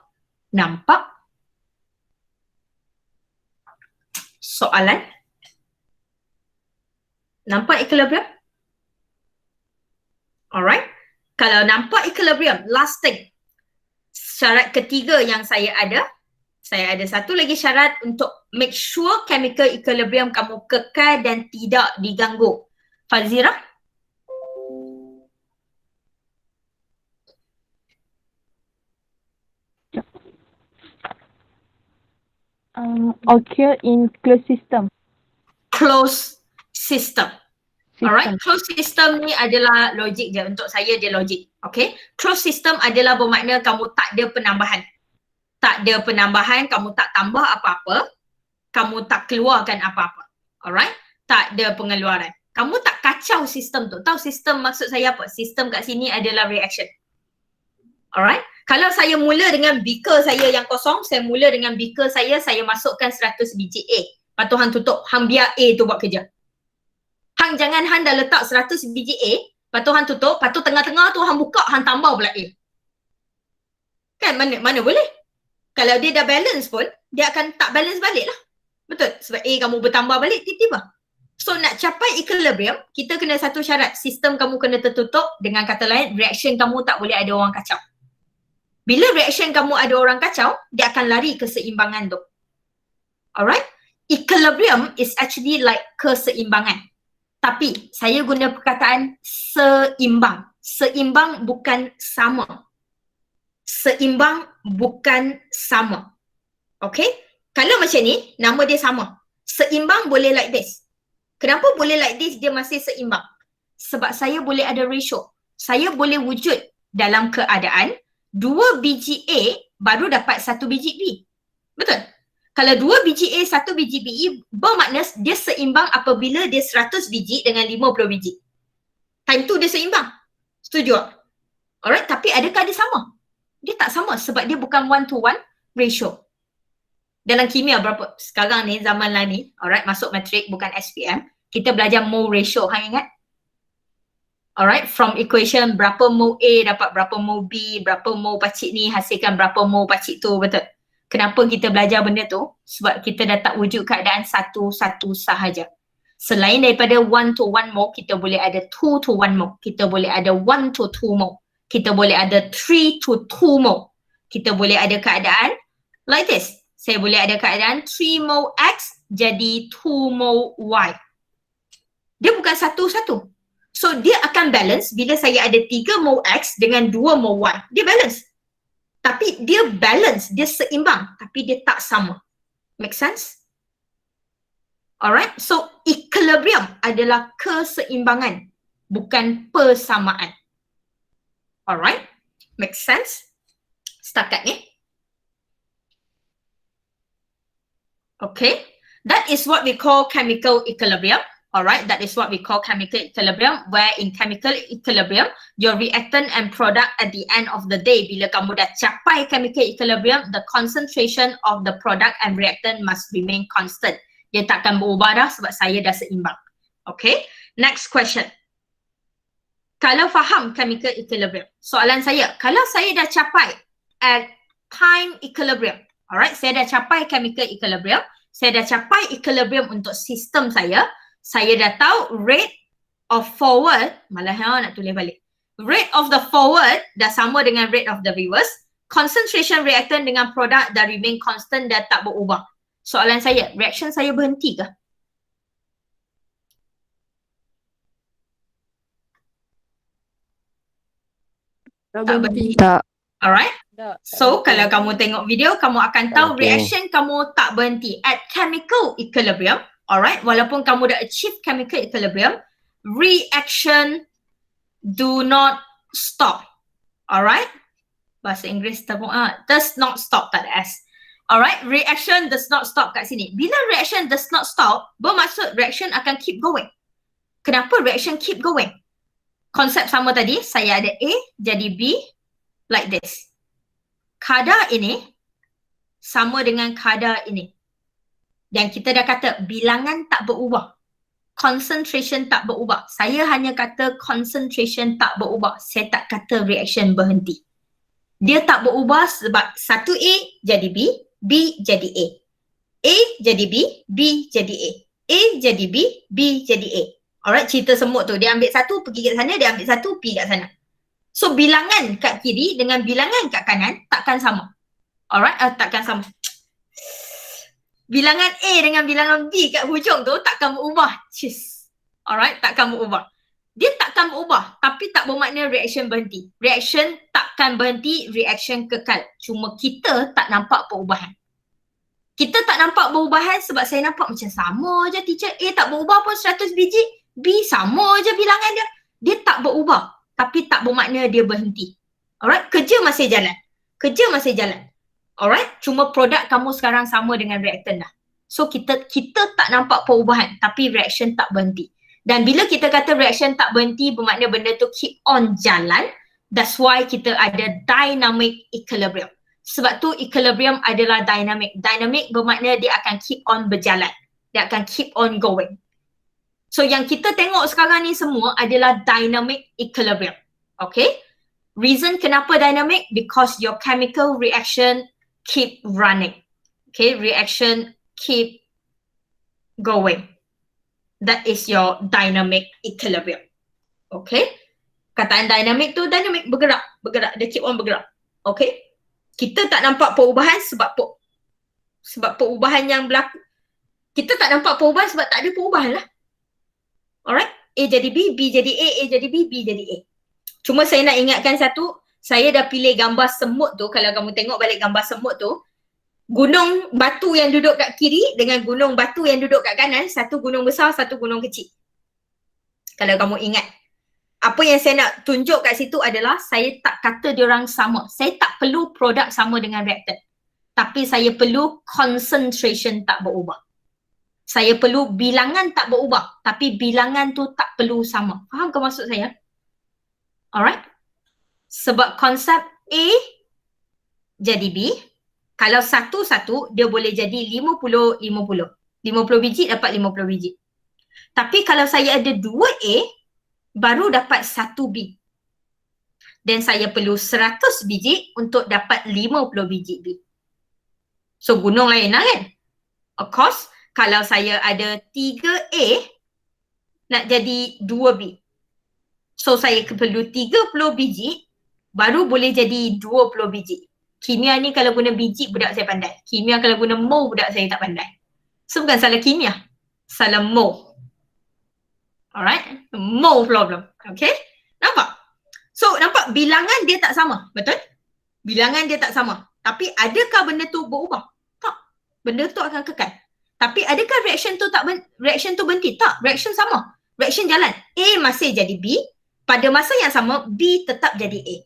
Nampak? Soalan? Nampak equilibrium? Alright. Kalau nampak equilibrium, last thing. Syarat ketiga yang saya ada satu lagi syarat untuk make sure chemical equilibrium kamu kekal dan tidak diganggu. Fazira? Occur in closed system. Closed system. Alright, closed system ni adalah logik je. Untuk saya dia logik. Okay, closed system adalah bermakna kamu tak ada penambahan. Tak ada penambahan, kamu tak tambah apa-apa, kamu tak keluarkan apa-apa. Alright, tak ada pengeluaran. Kamu tak kacau sistem tu. Tahu sistem maksud saya apa? Sistem kat sini adalah reaction. Alright, kalau saya mula dengan beaker saya yang kosong, saya mula dengan beaker saya masukkan 100 biji A. Lepas tu hang tutup, hang biar A tu buat kerja. Hang jangan hang dah letak 100 biji A, lepas tu hang tutup, lepas tu tengah-tengah tu hang buka, hang tambah pula A. Kan mana boleh? Kalau dia dah balance pun, dia akan tak balance balik lah. Betul? Sebab A kamu bertambah balik tiba-tiba. So nak capai equilibrium, kita kena satu syarat. Sistem kamu kena tertutup. Dengan kata lain, reaction kamu tak boleh ada orang kacau. Bila reaction kamu ada orang kacau, dia akan lari keseimbangan tu. Alright? Equilibrium is actually like keseimbangan. Tapi saya guna perkataan seimbang. Seimbang bukan sama. Seimbang bukan sama. Okay? Kalau macam ni, nama dia sama. Seimbang boleh like this. Kenapa boleh like this dia masih seimbang? Sebab saya boleh ada ratio. Saya boleh wujud dalam keadaan 2 biji A baru dapat 1 biji B. Betul? Kalau 2 biji A, 1 biji B, bermakna dia seimbang apabila dia 100 biji dengan 50 biji. Time tu dia seimbang. Setuju tak? Alright, tapi adakah dia sama? Dia tak sama sebab dia bukan 1-to-1 ratio. Dalam kimia berapa? Sekarang ni, zaman lah ni, alright, masuk matrik bukan SPM, kita belajar mole ratio, hang ingat? Alright, from equation berapa mole A dapat berapa mole B, berapa mole pacik ni hasilkan berapa mole pacik tu, betul? Kenapa kita belajar benda tu? Sebab kita dah tak wujud keadaan satu-satu sahaja. Selain daripada 1-to-1 mole, kita boleh ada 2-to-1 mole, kita boleh ada 1-to-2 mole, kita boleh ada 3-to-2 mole. Kita boleh ada keadaan like this. Saya boleh ada keadaan 3 mole X jadi 2 mole Y. Dia bukan satu-satu. So dia akan balance bila saya ada 3 mole X dengan 2 mole Y. Dia balance. Tapi dia balance, dia seimbang. Tapi dia tak sama. Make sense? Alright, so equilibrium adalah keseimbangan, bukan persamaan. Alright, make sense? Setakat ni. Okay, that is what we call chemical equilibrium. Alright, that is what we call chemical equilibrium, where in chemical equilibrium, your reactant and product at the end of the day, bila kamu dah capai chemical equilibrium, the concentration of the product and reactant must remain constant. Dia takkan berubah dah sebab saya dah seimbang. Okay, next question. Kalau faham chemical equilibrium, soalan saya, kalau saya dah capai at time equilibrium, alright, saya dah capai chemical equilibrium, saya dah capai equilibrium untuk sistem saya dah tahu rate of forward, malah nak tulis balik, rate of the forward dah sama dengan rate of the reverse, concentration reactant dengan product dah remain constant, dah tak berubah. Soalan saya, reaction saya berhenti ke? Tak berhenti. Tak. Alright. So kalau kamu tengok video, kamu akan tahu reaction kamu tak berhenti at chemical equilibrium. Alright, walaupun kamu dah achieve chemical equilibrium, reaction do not stop. Alright. Bahasa Inggeris does not stop, tak ada S. Alright, reaction does not stop kat sini. Bila reaction does not stop, bermaksud reaction akan keep going. Kenapa reaction keep going? Konsep sama tadi, saya ada A jadi B like this. Kadar ini sama dengan kadar ini. Dan kita dah kata bilangan tak berubah. Concentration tak berubah. Saya hanya kata concentration tak berubah. Saya tak kata reaction berhenti. Dia tak berubah sebab satu A jadi B, B jadi A. A jadi B, B jadi A. A jadi B, B jadi A. Alright, cerita semut tu. Dia ambil satu, pergi kat sana. Dia ambil satu, pergi kat sana. So, bilangan kat kiri dengan bilangan kat kanan takkan sama. Alright, takkan sama. Bilangan A dengan bilangan B kat hujung tu takkan berubah. Cheers. Alright, takkan berubah. Dia takkan berubah, tapi tak bermakna reaction berhenti. Reaction takkan berhenti, reaction kekal. Cuma kita tak nampak perubahan. Kita tak nampak perubahan sebab saya nampak macam sama je teacher. A tak berubah pun 100 biji. B sama je bilangan dia. Dia tak berubah. Tapi tak bermakna dia berhenti. Alright, kerja masih jalan. Kerja masih jalan. Alright, cuma produk kamu sekarang sama dengan reaktan dah. So kita tak nampak perubahan tapi reaction tak berhenti. Dan bila kita kata reaction tak berhenti bermakna benda tu keep on jalan. That's why kita ada dynamic equilibrium. Sebab tu equilibrium adalah dynamic. Dynamic bermakna dia akan keep on berjalan. Dia akan keep on going. So yang kita tengok sekarang ni semua adalah dynamic equilibrium. Okay? Reason kenapa dynamic? Because your chemical reaction keep running. Okay? Reaction keep going. That is your dynamic equilibrium. Okay? Kataan dynamic tu dynamic, bergerak. Dia keep on bergerak. Okay? Kita tak nampak perubahan sebab perubahan yang berlaku. Kita tak nampak perubahan sebab tak ada perubahan lah. Alright? A jadi B, B jadi A jadi B, B jadi A. Cuma saya nak ingatkan satu, saya dah pilih gambar semut tu, kalau kamu tengok balik gambar semut tu, gunung batu yang duduk kat kiri dengan gunung batu yang duduk kat kanan, satu gunung besar, satu gunung kecil. Kalau kamu ingat. Apa yang saya nak tunjuk kat situ adalah saya tak kata diorang sama. Saya tak perlu produk sama dengan reaktan. Tapi saya perlu concentration tak berubah. Saya perlu bilangan tak berubah. Tapi bilangan tu tak perlu sama. Faham ke maksud saya? Alright? Sebab konsep A jadi B. Kalau satu-satu, dia boleh jadi 50-50. 50 biji dapat 50 biji. Tapi kalau saya ada 2 A, baru dapat 1 B. Dan saya perlu 100 biji untuk dapat 50 biji B. So gunung lain lah kan? Of course, kalau saya ada 3 A, nak jadi 2 B. So saya perlu 30 biji, baru boleh jadi 20 biji. Kimia ni kalau guna biji, budak saya pandai. Kimia kalau guna mole, budak saya tak pandai. So bukan salah kimia, salah mole. Alright, mole problem. Okay, nampak? So nampak bilangan dia tak sama, betul? Bilangan dia tak sama. Tapi adakah benda tu berubah? Tak. Benda tu akan kekal. Tapi adakah reaction tu berhenti? Tak, reaction sama. Reaction jalan. A masih jadi B, pada masa yang sama B tetap jadi A.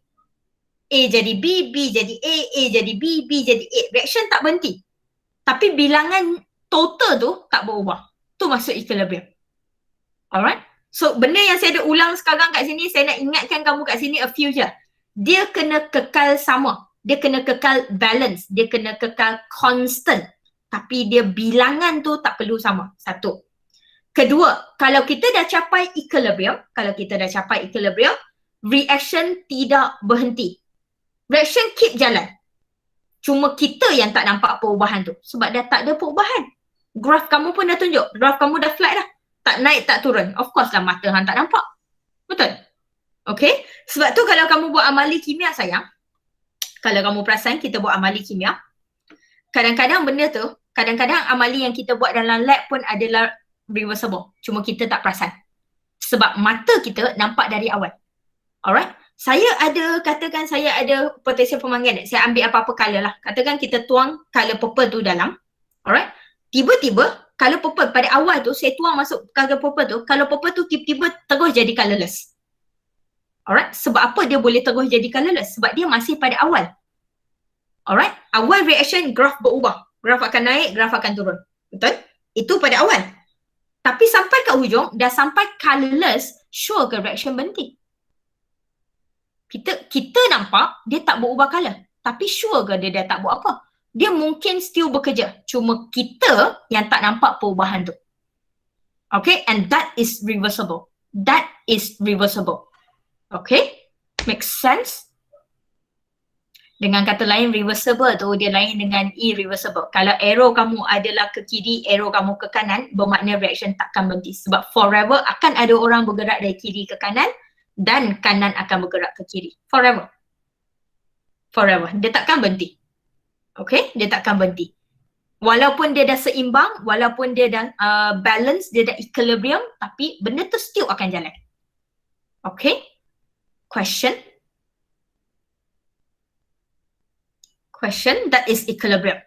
A jadi B, B jadi A jadi B, B jadi A. Reaction tak berhenti. Tapi bilangan total tu tak berubah. Tu maksud equilibrium. Alright? So benda yang saya ada ulang sekarang kat sini, saya nak ingatkan kamu kat sini a few je. Dia kena kekal sama. Dia kena kekal balance. Dia kena kekal constant. Tapi dia bilangan tu tak perlu sama. Satu. Kedua, kalau kita dah capai equilibrium, reaction tidak berhenti. Reaction keep jalan. Cuma kita yang tak nampak perubahan tu. Sebab dah tak ada perubahan. Graf kamu pun dah tunjuk. Graf kamu dah flat dah. Tak naik, tak turun. Of course lah mata hang tak nampak. Betul? Okay? Sebab tu kalau kamu buat amali kimia sayang, kalau kamu perasan kita buat amali kimia, kadang-kadang amali yang kita buat dalam lab pun adalah reversible. Cuma kita tak perasan. Sebab mata kita nampak dari awal. Alright? Katakan saya ada potential permanganat. Saya ambil apa-apa color lah. Katakan kita tuang color purple tu dalam. Alright? Tiba-tiba, color purple pada awal tu, saya tuang masuk color purple tu. Color purple tu tiba-tiba terus jadi colorless. Alright? Sebab apa dia boleh terus jadi colorless? Sebab dia masih pada awal. Alright? Awal reaction, graf berubah. Graf akan naik, graf akan turun. Betul? Itu pada awal. Tapi sampai ke hujung, dah sampai colorless, sure ke reaction berhenti? Kita nampak dia tak berubah color. Tapi sure ke dia dah tak buat apa? Dia mungkin still bekerja. Cuma kita yang tak nampak perubahan tu. Okay? And that is reversible. That is reversible. Okay? Make sense? Dengan kata lain, reversible tu dia lain dengan irreversible. Kalau arrow kamu adalah ke kiri, arrow kamu ke kanan, bermakna reaction takkan berhenti. Sebab forever akan ada orang bergerak dari kiri ke kanan dan kanan akan bergerak ke kiri. Forever. Forever. Dia takkan berhenti. Okay? Dia takkan berhenti. Walaupun dia dah seimbang, walaupun dia dah balance, dia dah equilibrium, tapi benda tu still akan jalan. Okay? Question? That is equilibrium.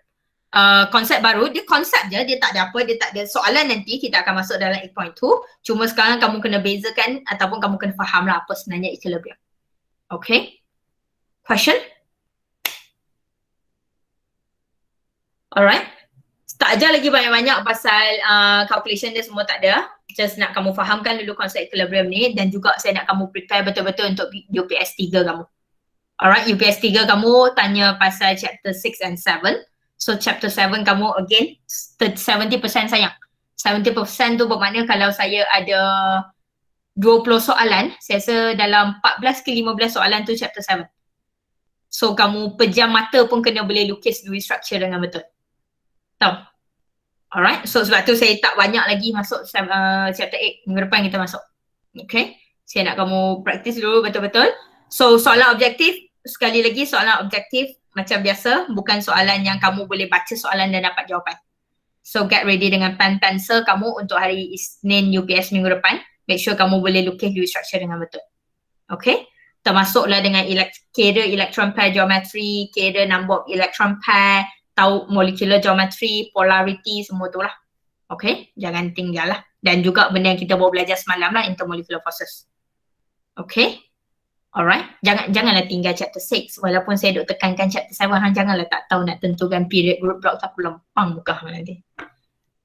konsep baru, dia konsep je, dia tak ada apa, dia tak ada soalan. Nanti kita akan masuk dalam 8.2. Cuma sekarang kamu kena bezakan ataupun kamu kena faham lah apa sebenarnya equilibrium. Okay? Question? Alright. Tak ajar lagi banyak-banyak pasal calculation dia semua tak ada. Just nak kamu fahamkan dulu konsep equilibrium ni, dan juga saya nak kamu prepare betul-betul untuk UPS 3 kamu. Alright, UPS 3 kamu tanya pasal chapter 6 and 7. So chapter 7 kamu again 70% sayang. 70% tu bermakna kalau saya ada 20 soalan, saya rasa dalam 14 ke 15 soalan tu chapter 7. So kamu pejam mata pun kena boleh lukis dua structure dengan betul. Tahu? Alright, so sebab tu saya tak banyak lagi masuk chapter 8. Minggu depan kita masuk. Okay, saya nak kamu practice dulu betul-betul. So soalan objektif, sekali lagi soalan objektif macam biasa, bukan soalan yang kamu boleh baca soalan dan dapat jawapan. So get ready dengan pen pencil kamu untuk hari Isnin UPS minggu depan. Make sure kamu boleh lukis dua structure dengan betul. Okay, termasuklah dengan kira electron pair geometry, kira number of electron pair, tahu molecular geometry, polarity, semua tu lah. Okay, jangan tinggal lah. Dan juga benda yang kita baru belajar semalam lah, intermolecular forces. Okay, alright. Janganlah tinggal chapter 6. Walaupun saya duk tekankan chapter 7, janganlah tak tahu nak tentukan period group block, tak lempang muka nanti.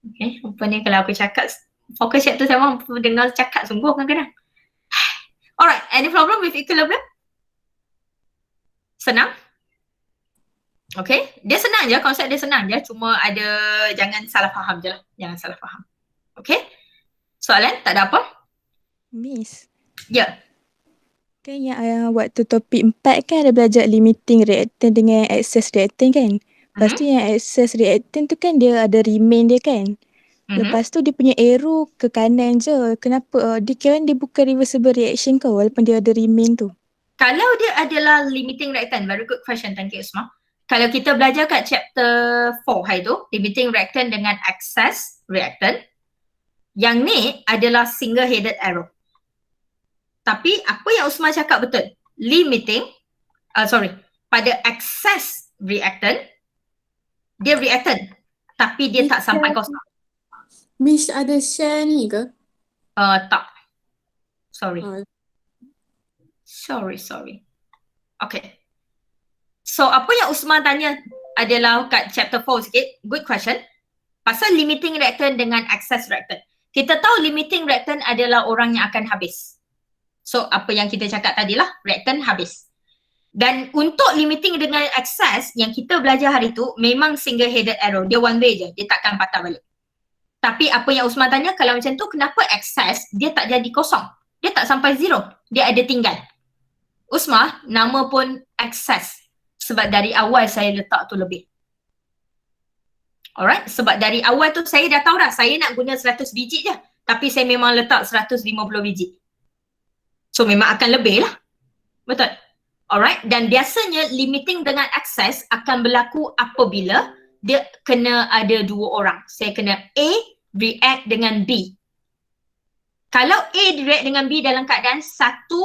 Okay, apa ni kalau aku cakap fokus chapter 7, dengar cakap sungguh kadang-kadang. Alright, any problem with equilibrium? Senang? Okay, dia senang je, konsep dia senang je, cuma ada jangan salah faham je lah, jangan salah faham. Okay, soalan tak ada apa? Miss, Ya, kan yang waktu topik 4 kan ada belajar limiting reactant dengan excess reactant kan. Lepas tu yang excess reactant tu kan dia ada remain dia kan. Lepas tu dia punya arrow ke kanan je. Kenapa? Dia kira dia bukan reversible reaction ke walaupun dia ada remain tu. kalau dia adalah limiting reactant, very good question, thank you Usma. Kalau kita belajar kat chapter 4 hari tu, limiting reactant dengan excess reactant, yang ni adalah single headed arrow. Tapi apa yang Usman cakap betul, limiting, pada excess reactant, dia reactant tapi dia tak sampai kosong. Miss ada share ni ke? Tak. Sorry. Oh. Sorry. Okay. So apa yang Usman tanya adalah kat chapter 4 sikit, good question. Pasal limiting reactant dengan excess reactant. Kita tahu limiting reactant adalah orang yang akan habis. So apa yang kita cakap tadi lah, reactant habis. Dan untuk limiting dengan excess yang kita belajar hari tu memang single headed arrow, dia one way je, dia takkan patah balik. Tapi apa yang Usman tanya, kalau macam tu kenapa excess dia tak jadi kosong? Dia tak sampai zero, dia ada tinggal. Usman, nama pun excess. Sebab dari awal saya letak tu lebih. Alright, sebab dari awal tu saya dah tahu dah saya nak guna 100 biji je. Tapi saya memang letak 150 biji. So memang akan lebih lah. Betul? Alright, dan biasanya limiting dengan excess akan berlaku apabila dia kena ada dua orang. Saya kena A react dengan B. Kalau A react dengan B dalam keadaan satu,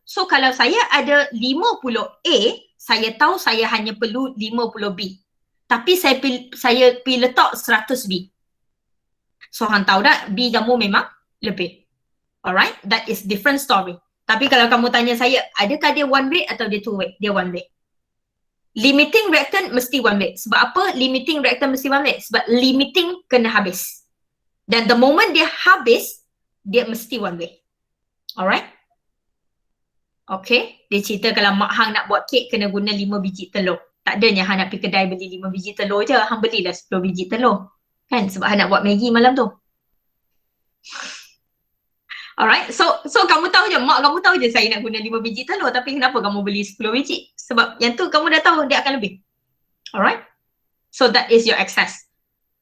so kalau saya ada 50 A, saya tahu saya hanya perlu 50 B. Tapi saya pergi letak 100 B. So hang tahu tak, B kamu memang lebih. Alright, that is different story. Tapi kalau kamu tanya saya, adakah dia one way atau dia two way? Dia one way. Limiting reactant mesti one way. Sebab apa limiting reactant mesti one way? Sebab limiting kena habis. Dan the moment dia habis, dia mesti one way. Alright? Okay, dia cerita kalau mak hang nak buat kek kena guna 5 biji telur. Tak adanya hang nak pergi kedai beli 5 biji telur je, hang belilah 10 biji telur. Kan, sebab hang nak buat Maggi malam tu. Alright, so kamu tahu je, mak kamu tahu je saya nak guna 5 biji telur, tapi kenapa kamu beli 10 biji? Sebab yang tu kamu dah tahu dia akan lebih. Alright, so that is your excess.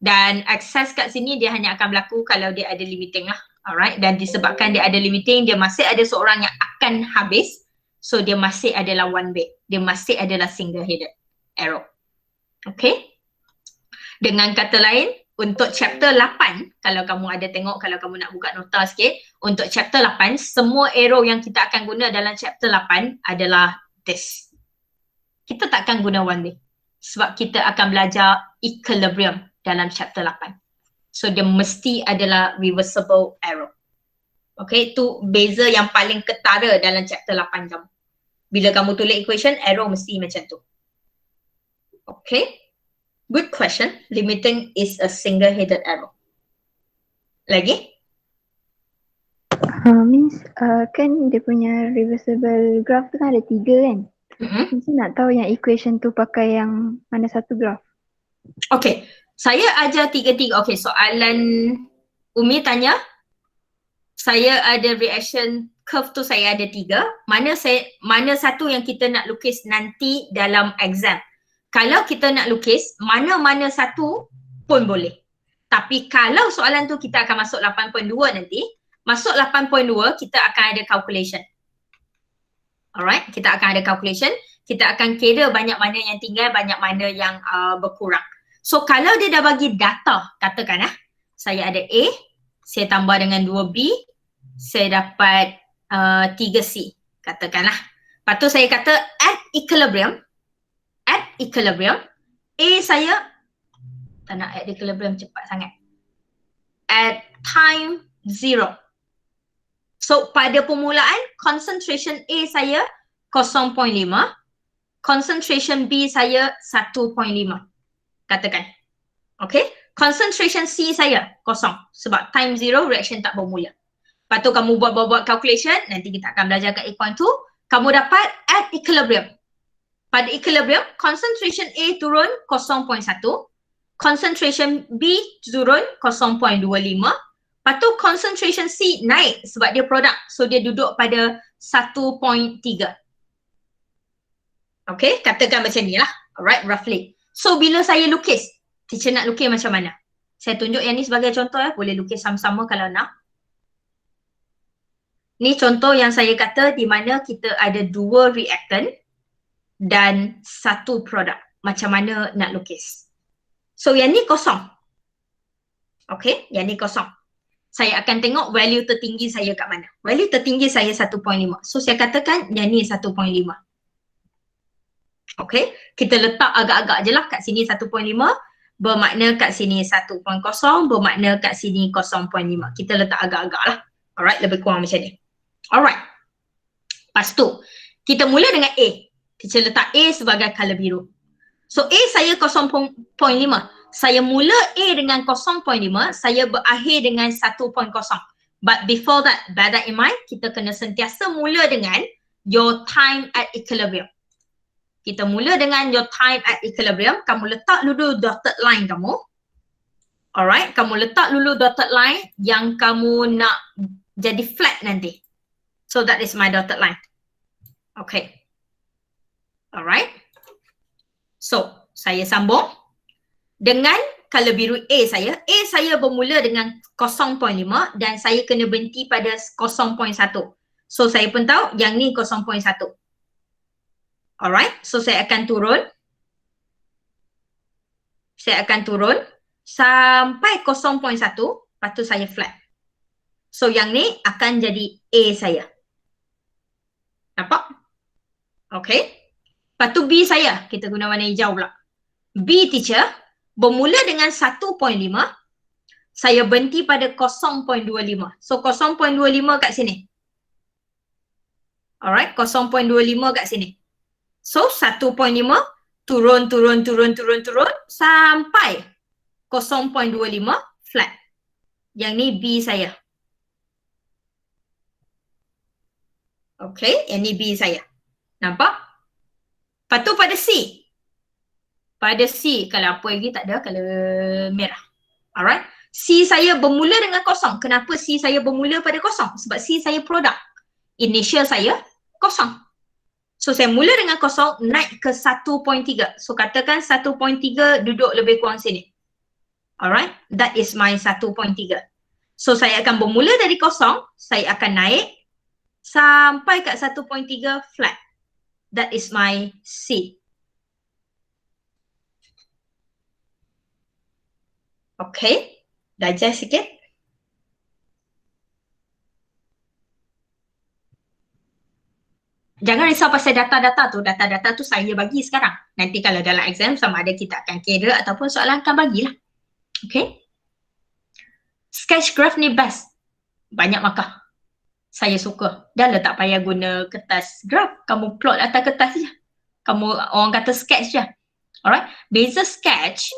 Dan excess kat sini dia hanya akan berlaku kalau dia ada limiting lah. Alright, dan disebabkan dia ada limiting, dia masih ada seorang yang akan habis. So dia masih adalah one way. Dia masih adalah single headed arrow. Okay. Dengan kata lain, untuk chapter 8, kalau kamu ada tengok, kalau kamu nak buka nota sikit, untuk chapter 8, semua arrow yang kita akan guna dalam chapter 8 adalah this. Kita takkan guna one way. Sebab kita akan belajar equilibrium dalam chapter 8. So dia mesti adalah reversible error. Okay, itu beza yang paling ketara dalam chapter 8 kamu. Bila kamu tulis equation, error mesti macam tu. Okay, good question. Limiting is a single-headed error. Lagi? Means kan dia punya reversible graph tu kan ada 3 kan? Mesti nak tahu yang equation tu pakai yang mana satu graph. Okay, saya ajar tiga-tiga. Okay, soalan Umi tanya, saya ada reaction curve tu saya ada 3. Mana satu yang kita nak lukis nanti dalam exam. Kalau kita nak lukis, mana-mana satu pun boleh. Tapi kalau soalan tu kita akan masuk 8.2 nanti, masuk 8.2 kita akan ada calculation. Alright, kita akan ada calculation. Kita akan kira banyak mana yang tinggal, banyak mana yang berkurang. So kalau dia dah bagi data, katakan saya ada A, saya tambah dengan 2B, saya dapat 3C, katakanlah. Lepas tu saya kata at equilibrium, A saya, tak nak at equilibrium cepat sangat. At time 0. So pada permulaan, concentration A saya 0.5, concentration B saya 1.5. Katakan. Okay. Concentration C saya kosong. Sebab time 0 reaction tak bermula. Lepas tu kamu buat calculation. Nanti kita akan belajar kat 8.2. Kamu dapat at equilibrium. Pada equilibrium, concentration A turun 0.1. Concentration B turun 0.25. Lepas tu concentration C naik sebab dia produk. So dia duduk pada 1.3. Okay. Katakan macam ni lah. Alright, roughly. So bila saya lukis, teacher nak lukis macam mana? Saya tunjuk yang ni sebagai contoh boleh lukis sama-sama kalau nak. Ni contoh yang saya kata di mana kita ada 2 reactant dan 1 produk. Macam mana nak lukis? So yang ni kosong. Okay, yang ni kosong. Saya akan tengok value tertinggi saya kat mana. Value tertinggi saya 1.5. So saya katakan yang ni 1.5. Okay, kita letak agak-agak je lah kat sini 1.5, bermakna kat sini 1.0, bermakna kat sini 0.5. Kita letak agak-agak lah. Alright, lebih kurang macam ni. Alright. Lepas tu, kita mula dengan A. Kita letak A sebagai colour biru. So A saya 0.5. Saya mula A dengan 0.5, saya berakhir dengan 1.0. But before that, bear that in mind, kita kena sentiasa mula dengan your time at equilibrium. Kita mula dengan your time at equilibrium. Kamu letak dulu dotted line kamu. Alright, kamu letak dulu dotted line yang kamu nak jadi flat nanti. So that is my dotted line. Okay. Alright. So, saya sambung. Dengan colour biru A saya bermula dengan 0.5 dan saya kena berhenti pada 0.1. So, saya pun tahu yang ni 0.1. Alright, so saya akan turun. Saya akan turun sampai 0.1, lepas tu saya flat. So yang ni akan jadi A saya. Nampak? Okay. Lepas tu B saya, kita guna warna hijau pula. B teacher, bermula dengan 1.5, saya berhenti pada 0.25. So 0.25 kat sini. Alright, 0.25 kat sini. So 1.5 turun sampai 0.25 flat. Yang ni B saya. Okay, yang ni B saya. Nampak? Lepas tu pada C. Pada C, kalau apa lagi tak ada, kalau merah. Alright. C saya bermula dengan kosong. Kenapa C saya bermula pada kosong? Sebab C saya produk. Initial saya kosong. So saya mula dengan kosong, naik ke 1.3. So katakan 1.3 duduk lebih kurang sini. Alright, that is my 1.3. So saya akan bermula dari kosong, saya akan naik sampai kat 1.3 flat. That is my C. Okay, digest sikit. Jangan risau pasal data-data tu. Data-data tu saya bagi sekarang. Nanti kalau dalam exam sama ada kita akan kira ataupun soalan akan bagilah. Okay. Sketch graph ni best. Banyak markah. Saya suka. Dah lah tak payah guna kertas graph. Kamu plot atas kertas je. Kamu orang kata sketch je. Alright. Beza sketch.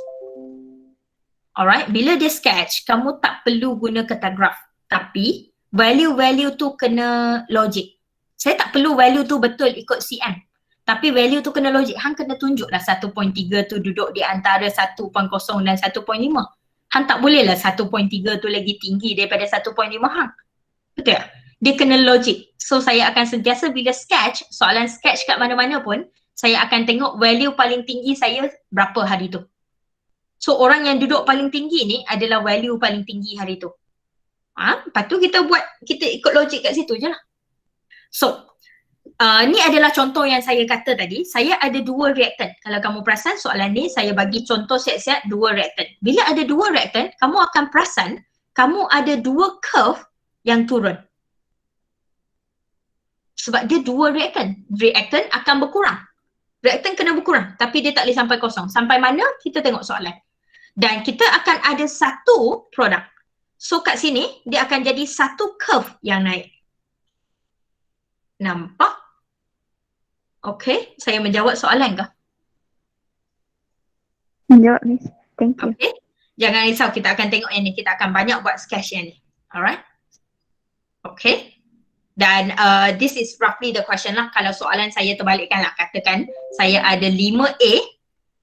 Alright. Bila dia sketch, kamu tak perlu guna kertas graph. Tapi value-value tu kena logic. Saya tak perlu value tu betul ikut CM. Tapi value tu kena logic. Hang kena tunjuklah 1.3 tu duduk di antara 1.0 dan 1.5. Hang tak boleh lah 1.3 tu lagi tinggi daripada 1.5 hang. Betul tak? Dia kena logic. So saya akan sentiasa bila sketch, soalan sketch kat mana-mana pun, saya akan tengok value paling tinggi saya berapa hari tu. So orang yang duduk paling tinggi ni adalah value paling tinggi hari tu. Lepas tu kita ikut logik kat situ je lah. So, ni adalah contoh yang saya kata tadi. Saya ada 2 reaktan. Kalau kamu perasan soalan ni, saya bagi contoh siap-siap 2 reaktan. Bila ada 2 reaktan, kamu akan perasan kamu ada 2 curve yang turun. Sebab dia 2 reaktan. Reaktan akan berkurang. Reaktan kena berkurang. Tapi dia tak boleh sampai kosong. Sampai mana? Kita tengok soalan. Dan kita akan ada satu produk. So kat sini, dia akan jadi satu curve yang naik. Nampak? Okay, saya menjawab soalan ke? Menjawab, Miss. Thank you. Okay, jangan risau, kita akan tengok yang ni. Kita akan banyak buat sketch yang ni. Alright? Okay. Dan this is roughly the question lah. Kalau soalan saya terbalikkan lah. Katakan saya ada 5A.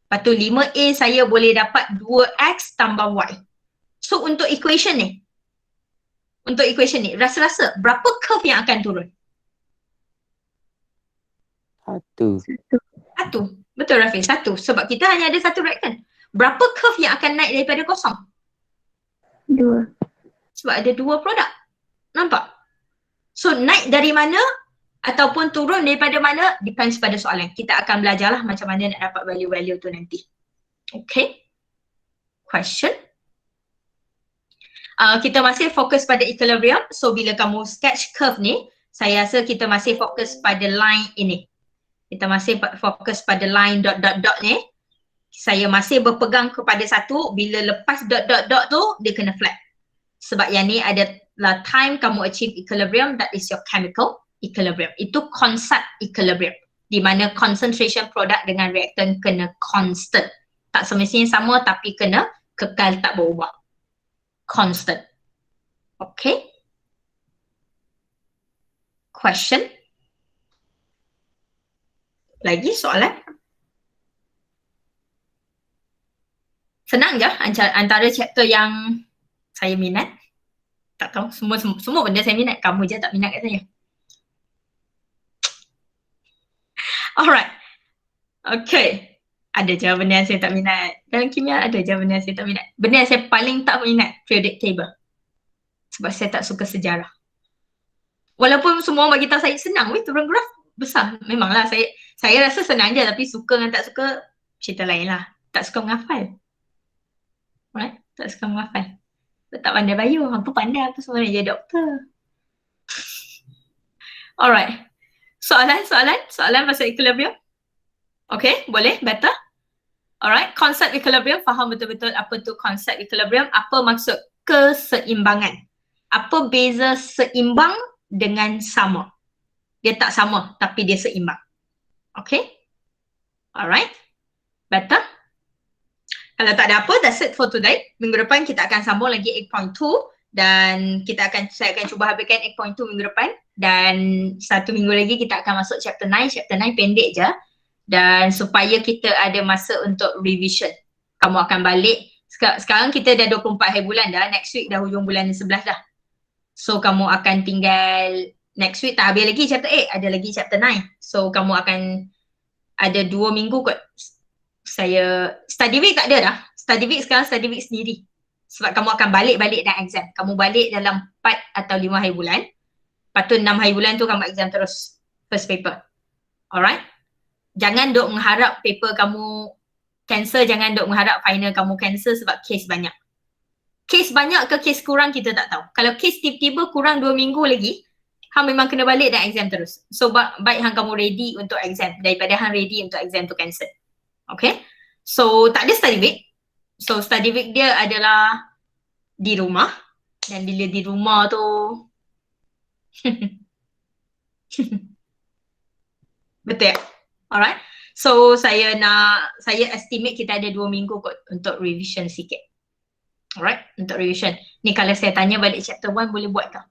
Lepas tu 5A saya boleh dapat 2X tambah Y. So untuk equation ni, rasa-rasa berapa curve yang akan turun? Satu. Betul Rafi, satu. Sebab kita hanya ada satu reaktan. Berapa curve yang akan naik daripada kosong? 2. Sebab ada 2 produk. Nampak? So naik dari mana ataupun turun daripada mana depends pada soalan. Kita akan belajarlah macam mana nak dapat value-value tu nanti. Okay. Question. Kita masih fokus pada equilibrium. So bila kamu sketch curve ni, saya rasa kita masih fokus pada line ini. Kita masih fokus pada line dot ni. Saya masih berpegang kepada satu. Bila lepas dot tu, dia kena flat. Sebab yang ni adalah time kamu achieve equilibrium, that is your chemical equilibrium. Itu konsep equilibrium. Di mana concentration produk dengan reaktan kena constant. Tak semestinya sama tapi kena kekal tak berubah. Constant. Okay. Question. Lagi soalan? Senang je antara chapter yang saya minat. Tak tahu, semua benda saya minat. Kamu je tak minat kat saya. Alright. Okay. Ada je benda yang saya tak minat. Dalam kimia ada je benda yang saya tak minat. Benda yang saya paling tak minat, periodic table. Sebab saya tak suka sejarah. Walaupun semua orang bagi tahu saya senang weh turun graf besar. Memanglah saya rasa senang je tapi suka dengan tak suka cerita lain lah. Tak suka menghafal. Right? Tak suka menghafal. Tak pandai bayu. Apa pandai apa semua nak jadi doktor. Alright. Soalan pasal equilibrium. Okay, boleh? Better? Alright, konsep equilibrium, faham betul-betul apa tu konsep equilibrium. Apa maksud keseimbangan? Apa beza seimbang dengan sama? Dia tak sama tapi dia seimbang. Okay? Alright, better? Kalau tak ada apa, that's it for today. Minggu depan kita akan sambung lagi 8.2 dan saya akan cuba habiskan 8.2 minggu depan dan 1 minggu lagi kita akan masuk chapter 9. Chapter 9 pendek je dan supaya kita ada masa untuk revision. Kamu akan balik, sekarang kita dah 24 hari bulan dah, next week dah hujung bulan 11 dah. So kamu akan tinggal, next week tak habis lagi chapter 8, ada lagi chapter 9. So kamu akan ada 2 minggu kot. Saya, study week tak ada dah. Study week sekarang study week sendiri. Sebab kamu akan balik dan exam. Kamu balik dalam 4 atau 5 hari bulan. Lepas tu 6 hari bulan tu kamu exam terus first paper. Alright? Jangan duk mengharap paper kamu cancel, jangan duk mengharap final kamu cancel sebab case banyak. Case banyak ke case kurang kita tak tahu. Kalau case tiba-tiba kurang 2 minggu lagi, hang memang kena balik dan exam terus. So baik hang kamu ready untuk exam daripada hang ready untuk exam tu cancel. Okay. So tak ada study week. So study week dia adalah di rumah. Dan bila di rumah tu betul ya? Alright. So saya estimate kita ada 2 minggu kot untuk revision sikit. Alright, untuk revision. Ni kalau saya tanya balik chapter 1 boleh buat tak?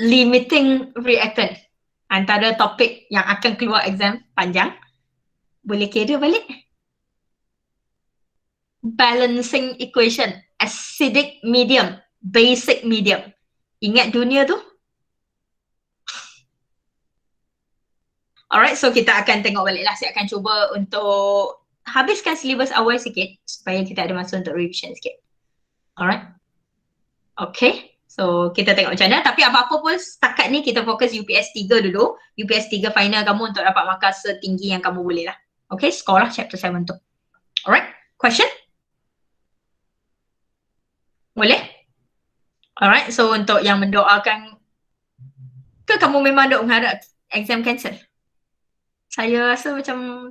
Limiting reactant. Antara topik yang akan keluar exam panjang. Boleh kira balik. Balancing equation. Acidic medium. Basic medium. Ingat dunia tu? Alright, so kita akan tengok balik lah. Saya akan cuba untuk habiskan syllabus awal sikit supaya kita ada masa untuk revision sikit. Alright. Okay. So kita tengok macam mana. Tapi apa-apa pun setakat ni kita fokus UPS 3 dulu. UPS 3 final kamu untuk dapat markah setinggi yang kamu boleh lah. Okay, sekolah chapter 7 tu. Alright, question? Boleh? Alright, so untuk yang mendoakan, ke kamu memang dok mengharap exam cancel? Saya rasa macam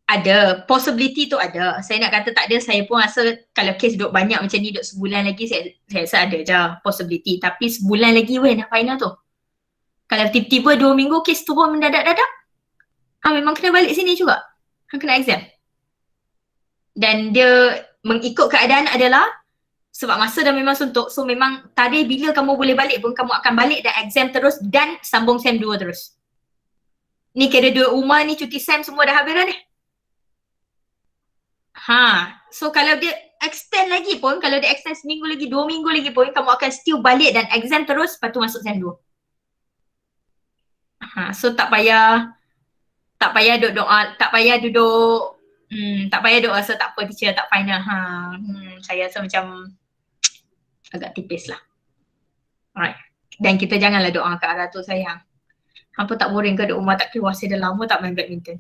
ada, possibility tu ada. Saya nak kata tak ada, saya pun rasa kalau kes duk banyak macam ni, duk sebulan lagi, saya rasa ada je possibility. Tapi sebulan lagi weh nak final tu. Kalau tiba-tiba 2 minggu kes turun mendadak-dadak, memang kena balik sini juga. Kena exam. Dan dia mengikut keadaan adalah sebab masa dah memang suntuk, so memang tarikh bila kamu boleh balik pun kamu akan balik dan exam terus dan sambung SEM 2 terus. Ni kira 2 rumah ni cuti SEM semua dah habis dah ni. So kalau dia extend lagi pun, kalau dia extend seminggu lagi, 2 minggu lagi pun, kamu akan still balik dan exam terus, lepas tu masuk SEM 2. So tak payah duduk doa, tak payah duduk rasa tak apa teacher tak final. Saya rasa macam agak tipis lah. Alright. Dan kita janganlah doa ke arah tu sayang. Hampa tak boring ke duduk rumah tak keluar, saya dah lama tak main badminton.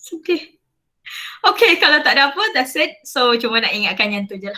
Sedih. Okay, kalau tak ada apa, that's it. So cuma nak ingatkan yang tu je lah.